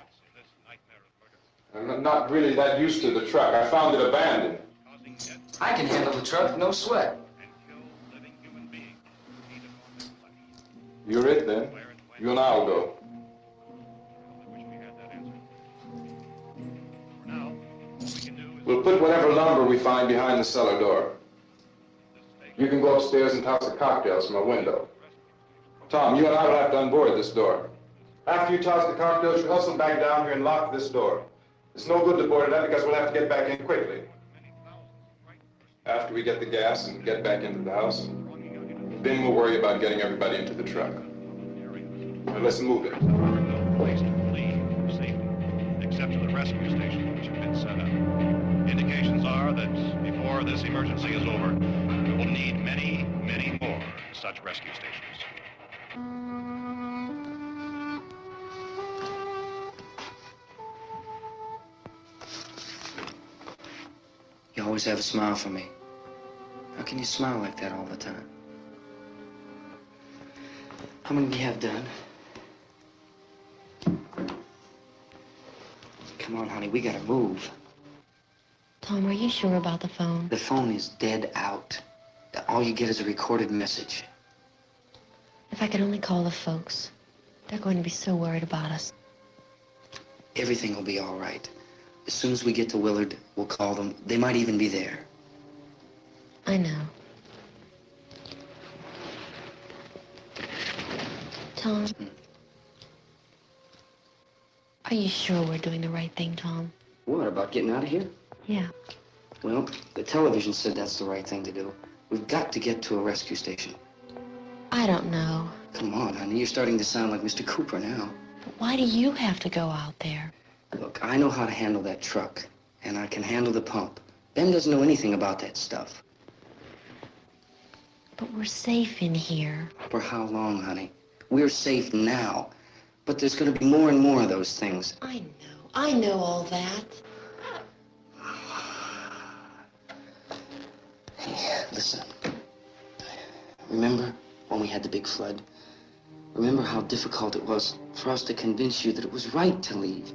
I'm not really that used to the truck. I found it abandoned. I can handle the truck, no sweat. You're it, then. You and I'll go. We'll put whatever lumber we find behind the cellar door. You can go upstairs and toss the cocktails from a window. Tom, you and I will have to unboard this door. After you toss the cocktails, you hustle back down here and lock this door. It's no good to board it up because we'll have to get back in quickly. After we get the gas and get back into the house, then we'll worry about getting everybody into the truck. Now let's move it. No place to flee for safety, except to the rescue stations which have been set up. Indications are that before this emergency is over, we will need many, many more such rescue stations. You always have a smile for me. How can you smile like that all the time? How many do you have done? Come on, honey, we gotta move. Tom, are you sure about the phone? The phone is dead out. all you get is a recorded message. If I could only call the folks. They're going to be so worried about us. Everything will be all right. As soon as we get to Willard, we'll call them. They might even be there. I know. Tom? Are you sure we're doing the right thing, Tom? What, about getting out of here? Yeah. Well, the television said that's the right thing to do. We've got to get to a rescue station. I don't know. Come on, honey. You're starting to sound like Mr. Cooper now. But why do you have to go out there? Look, I know how to handle that truck, and I can handle the pump. Ben doesn't know anything about that stuff. But we're safe in here. For how long, honey? We're safe now. But there's going to be more and more of those things. I know. I know all that. Hey, listen. Remember when we had the big flood? Remember how difficult it was for us to convince you that it was right to leave?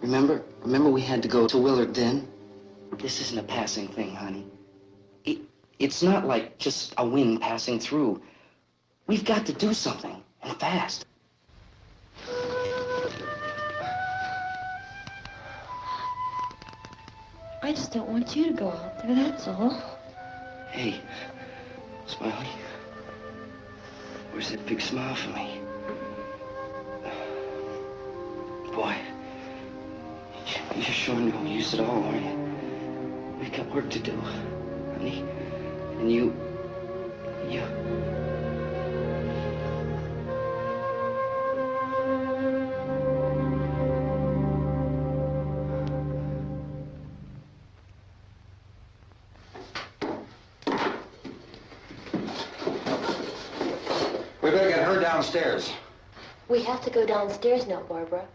Remember? Remember we had to go to Willard then? This isn't a passing thing, honey. It's not like just a wind passing through. We've got to do something, and fast. I just don't want you to go out there, that's all. Hey, Smiley. Where's that big smile for me? Boy, you're showing no use at all, aren't you? We've got work to do, honey. And you... We better get her downstairs. We have to go downstairs now, Barbara.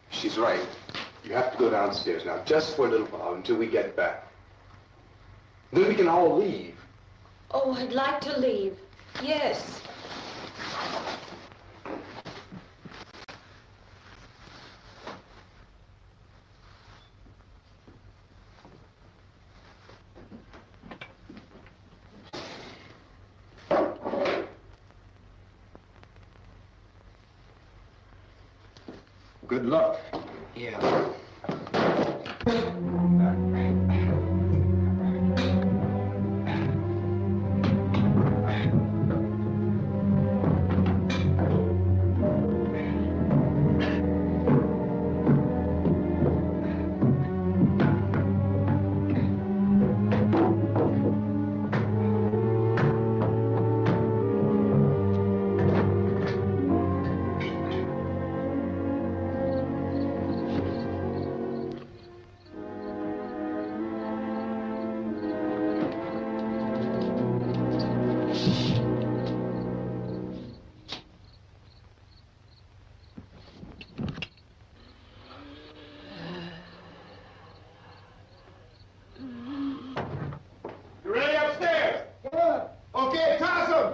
She's right. You have to go downstairs now, just for a little while, until we get back. Then we can all leave. Oh, I'd like to leave. Yes. Good luck. Yeah. You ready upstairs? Yeah. Okay, toss them.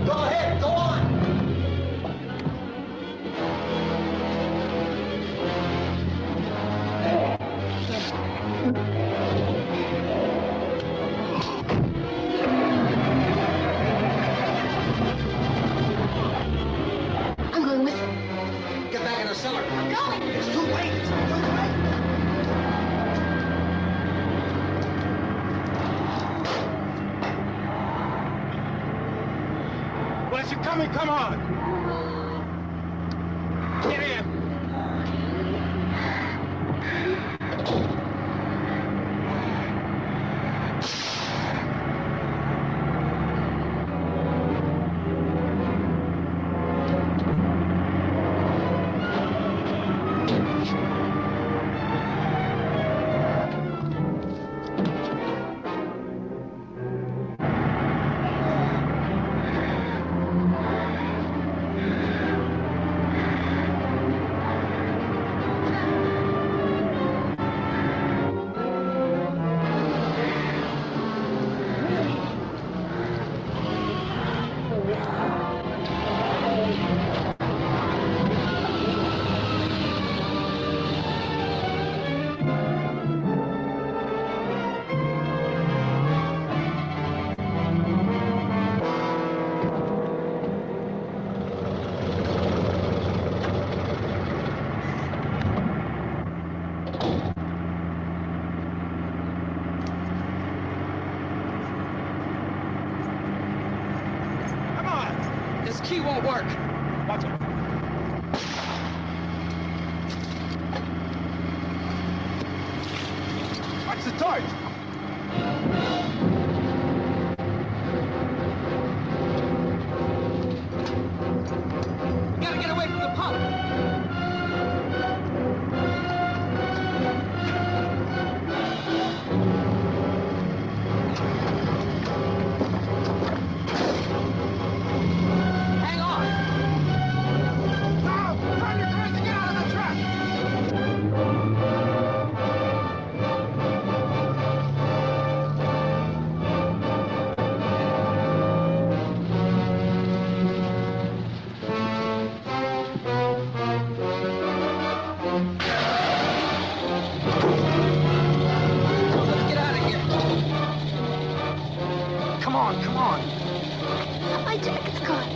Go ahead, go on. I'm going with you. Get back in the cellar. I'm going. It's too late. It's too late. Well, if you're coming, come on. Get in. key won't work. Watch it. Watch the torch. We gotta get away from the pump. Hang on. Now, turn your cars to get out of the truck. Let's get out of here. Come on, come on. My jacket's caught.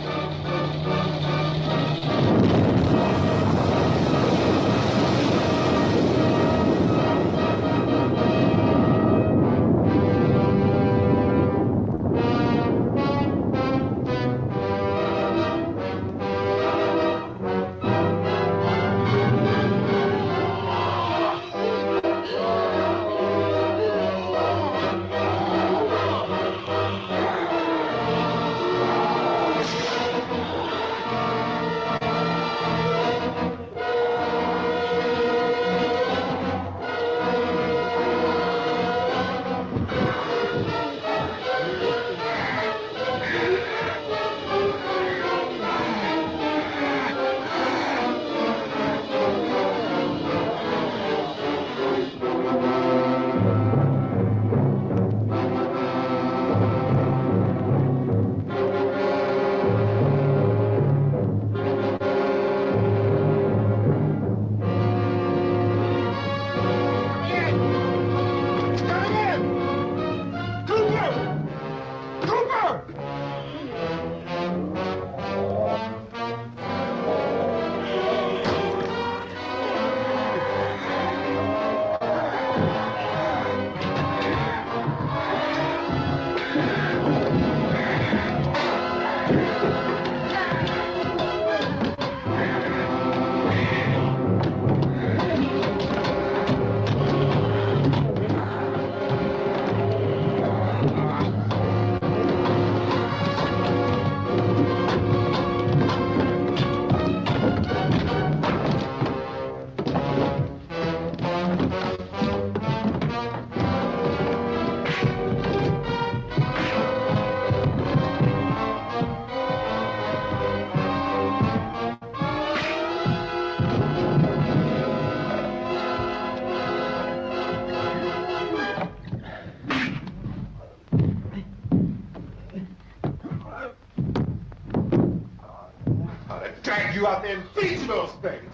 Drag you out there and feed you those things.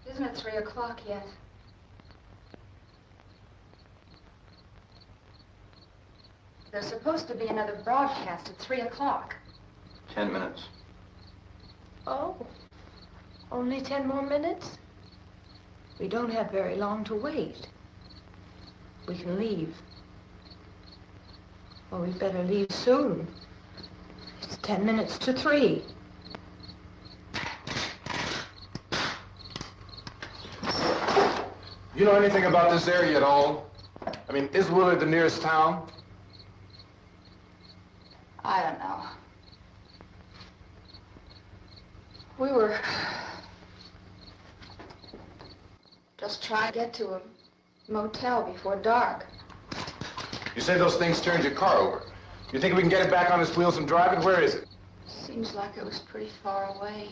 Isn't it 3 o'clock yet? There's supposed to be another broadcast at 3 o'clock. 10 minutes. Oh, only 10 more minutes? We don't have very long to wait. We can leave. Well, we'd better leave soon. It's 10 minutes to 3. You know anything about this area at all? I mean, is Willard the nearest town? I don't know. We were just trying to get to a motel before dark. You say those things turned your car over. You think we can get it back on its wheels and drive it? Where is it? Seems like it was pretty far away.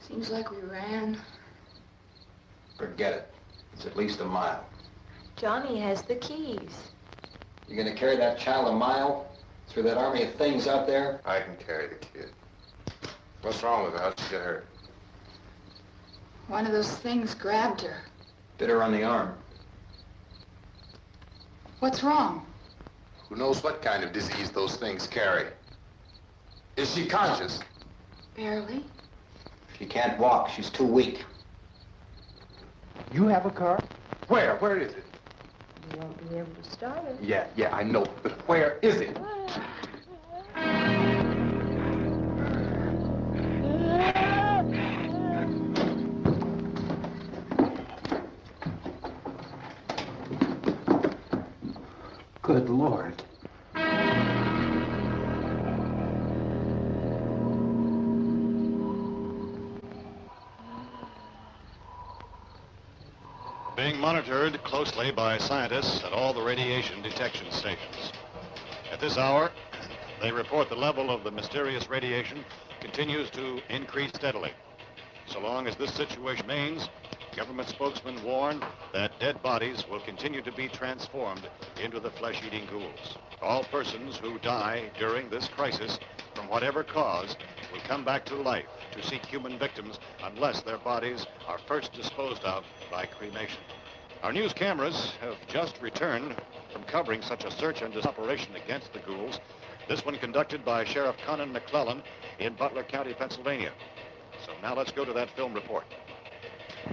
Seems like we ran. Forget it. It's at least a mile. Johnny has the keys. You gonna carry that child a mile through that army of things out there? I can carry the kid. What's wrong with her? How'd she get hurt? One of those things grabbed her. Bit her on the arm. What's wrong? Who knows what kind of disease those things carry? Is she conscious? Barely. She can't walk. She's too weak. You have a car? Where? Where is it? You won't be able to start it. Yeah, I know. But where is it? Good Lord. Being monitored closely by scientists at all the radiation detection stations. At this hour, they report the level of the mysterious radiation continues to increase steadily. So long as this situation remains, government spokesmen warn that dead bodies will continue to be transformed into the flesh-eating ghouls. All persons who die during this crisis, from whatever cause, will come back to life to seek human victims unless their bodies are first disposed of by cremation. Our news cameras have just returned from covering such a search and operation against the ghouls, this one conducted by Sheriff Conan McClellan in Butler County, Pennsylvania. So now let's go to that film report.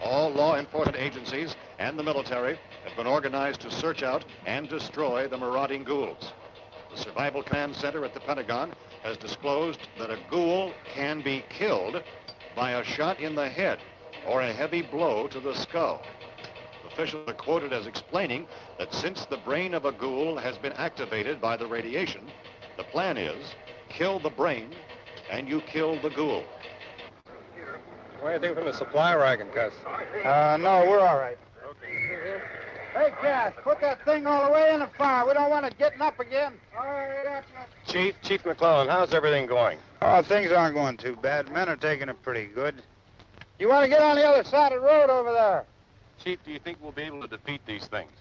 All law enforcement agencies and the military have been organized to search out and destroy the marauding ghouls. The Survival Command Center at the Pentagon has disclosed that a ghoul can be killed by a shot in the head or a heavy blow to the skull. Officials are quoted as explaining that since the brain of a ghoul has been activated by the radiation, the plan is kill the brain and you kill the ghoul. What do you think from the supply wagon, Cuz? No, we're all right. Hey, Cass, put that thing all the way in the fire. We don't want it getting up again. All right, Chief McClellan, how's everything going? Oh, things aren't going too bad. Men are taking it pretty good. You want to get on the other side of the road over there? Chief, do you think we'll be able to defeat these things?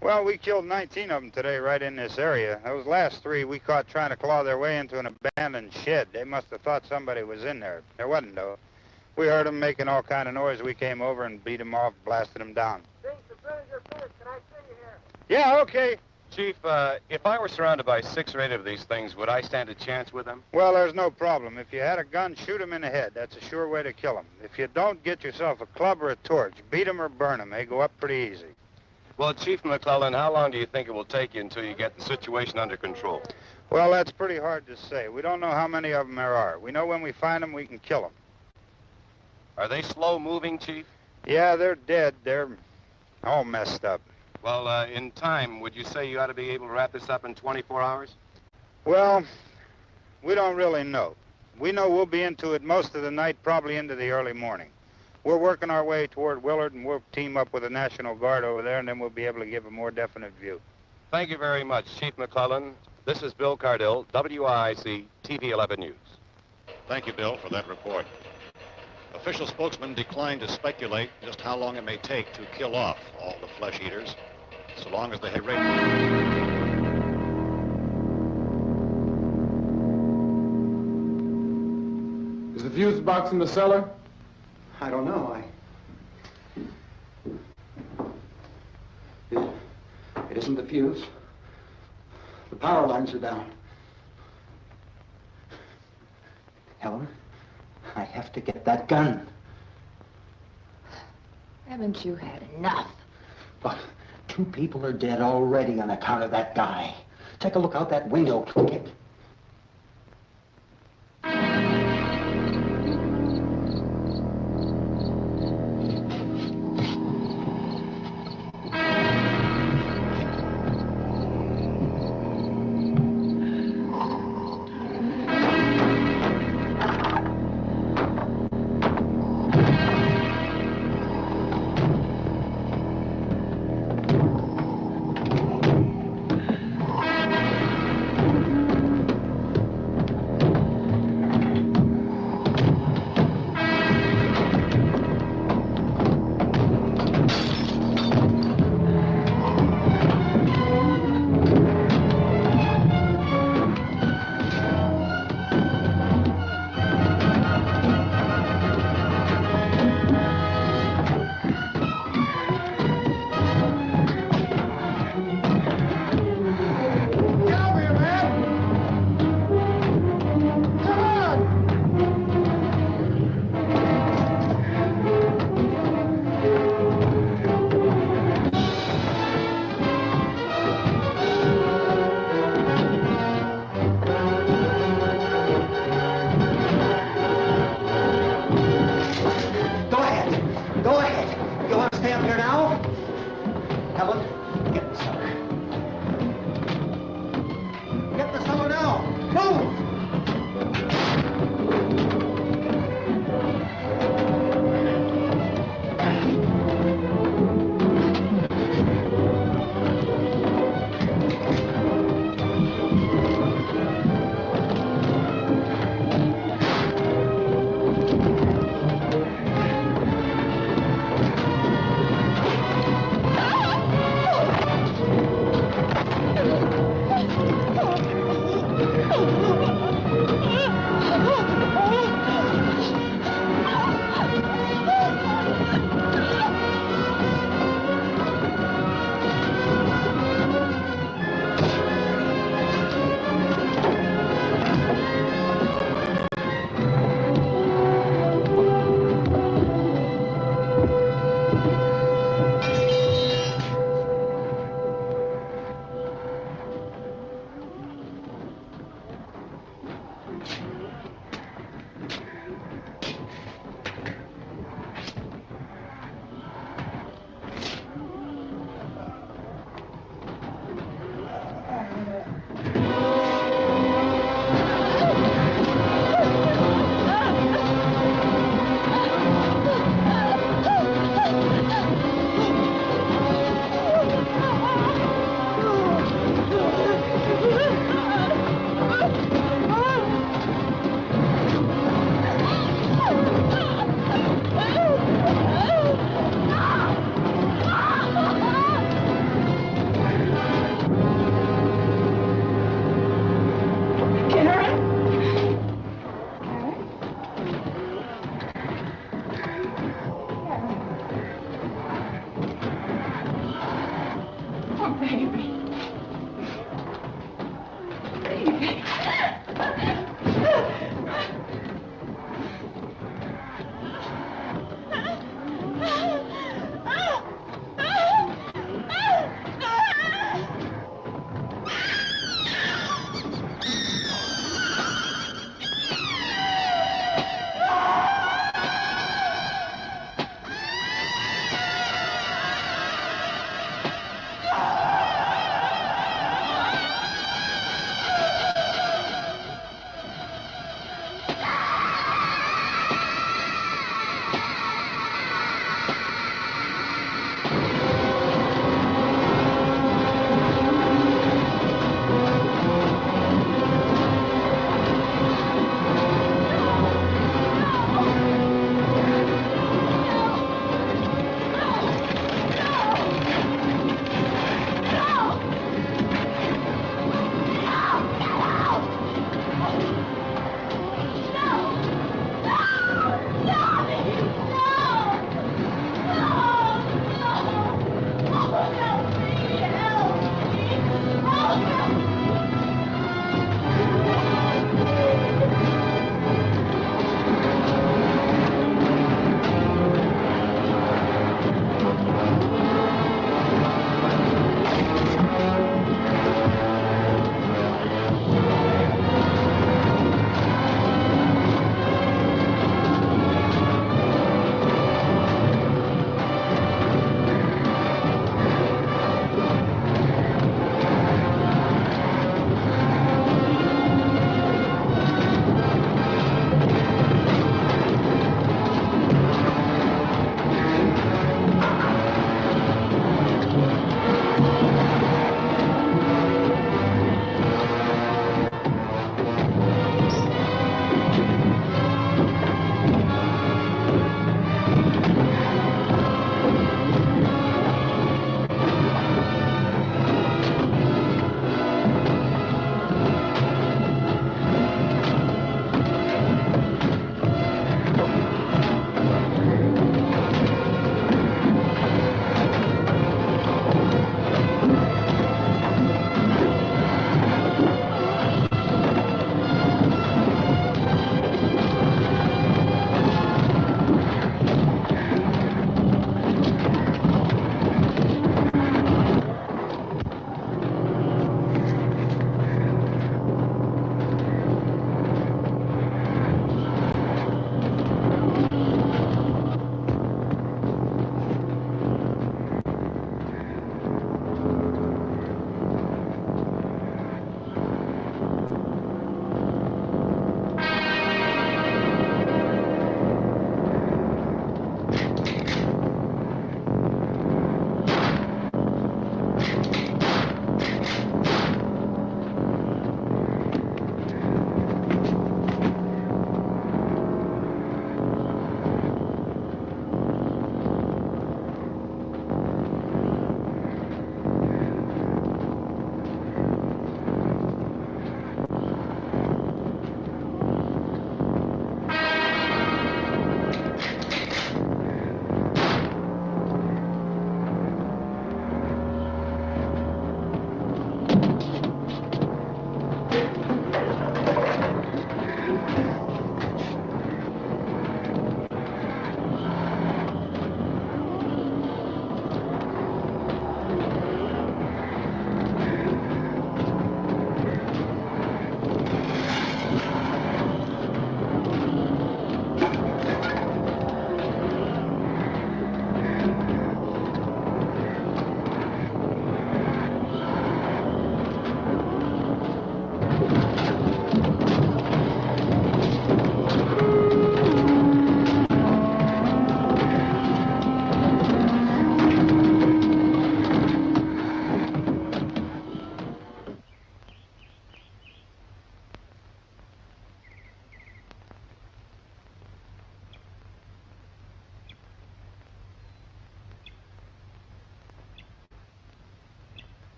Well, we killed 19 of them today right in this area. Those last 3 we caught trying to claw their way into an abandoned shed. They must have thought somebody was in there. There wasn't, though. We heard them making all kind of noise. We came over and beat them off, blasted them down. Yeah, okay. Chief, if I were surrounded by 6 or 8 of these things, would I stand a chance with them? Well, there's no problem. If you had a gun, shoot them in the head. That's a sure way to kill them. If you don't, get yourself a club or a torch. Beat them or burn them. They go up pretty easy. Well, Chief McClellan, how long do you think it will take you until you get the situation under control? Well, that's pretty hard to say. We don't know how many of them there are. We know when we find them, we can kill them. Are they slow-moving, Chief? Yeah, they're dead. They're all messed up. Well, in time, would you say you ought to be able to wrap this up in 24 hours? Well, we don't really know. We know we'll be into it most of the night, probably into the early morning. We're working our way toward Willard, and we'll team up with the National Guard over there, and then we'll be able to give a more definite view. Thank you very much, Chief McClellan. This is Bill Cardill, WIC TV 11 News. Thank you, Bill, for that report. Official spokesman declined to speculate just how long it may take to kill off all the flesh eaters, so long as they have rate. Is the fuse box in the cellar? I don't know. It isn't the fuse. The power lines are down. Helen? have to get that gun. Haven't you had enough? But 2 people are dead already on account of that guy. Take a look out that window, kid.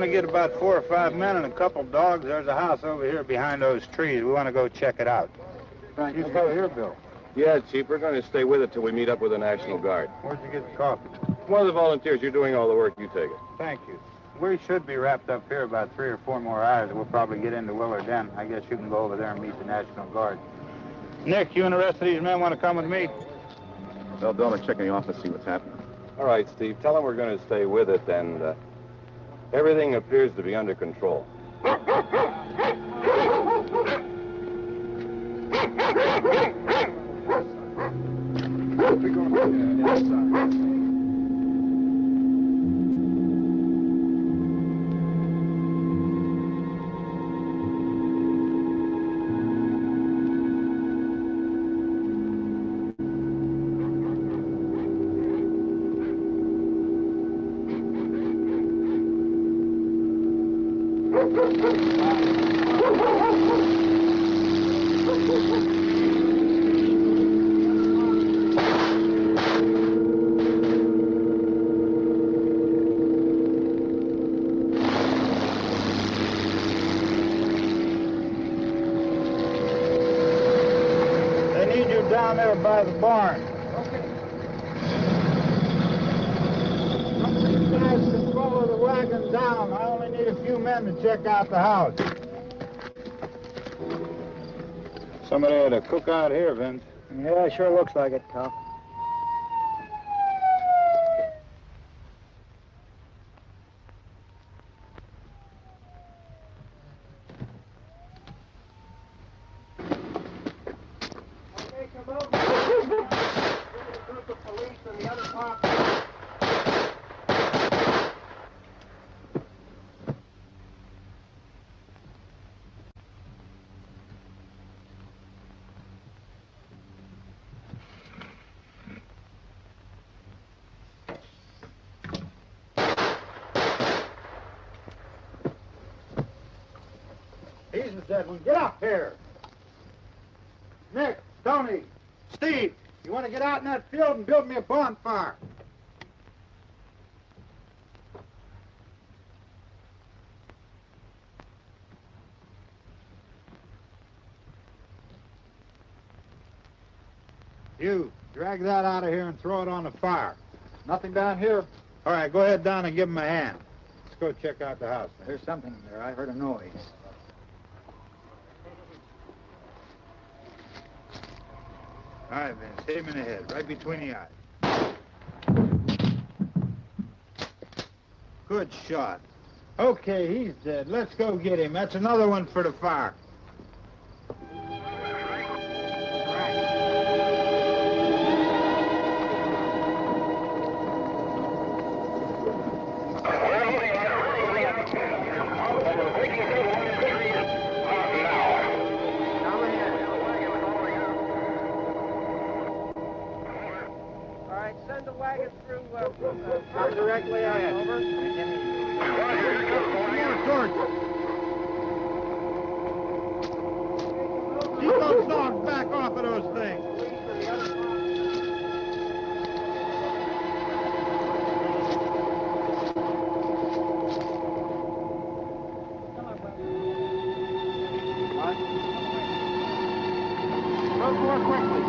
to get about 4 or 5 men and a couple dogs. There's a house over here behind those trees. We want to go check it out. Right. You go here, Bill. Yeah, Chief, we're going to stay with it till we meet up with the National Guard. Where'd you get the coffee? One of the volunteers, you're doing all the work, you take it. Thank you. We should be wrapped up here about 3 or 4 more hours. We'll probably get into Willard then. I guess you can go over there and meet the National Guard. Nick, you and the rest of these men want to come with me? Well, Bill, check in the office, see what's happening. All right, Steve, tell them we're going to stay with it, and everything appears to be under control. Down there by the barn. Okay. You guys can follow the wagon down. I only need a few men to check out the house. Somebody had a cook out here, Vince. Yeah, sure looks like it, Tom. He's the dead one. Get up here. Nick, Tony, Steve, you want to get out in that field and build me a bonfire? You, drag that out of here and throw it on the fire. Nothing down here. All right, go ahead down and give him a hand. Let's go check out the house. There's something there. I heard a noise. All right, Vince, hit him in the head, right between the eyes. Good shot. Okay, he's dead. Let's go get him. That's another one for the fire. Send the wagon through directly ahead. Over. Keep those dogs back off of those things. Go more quickly.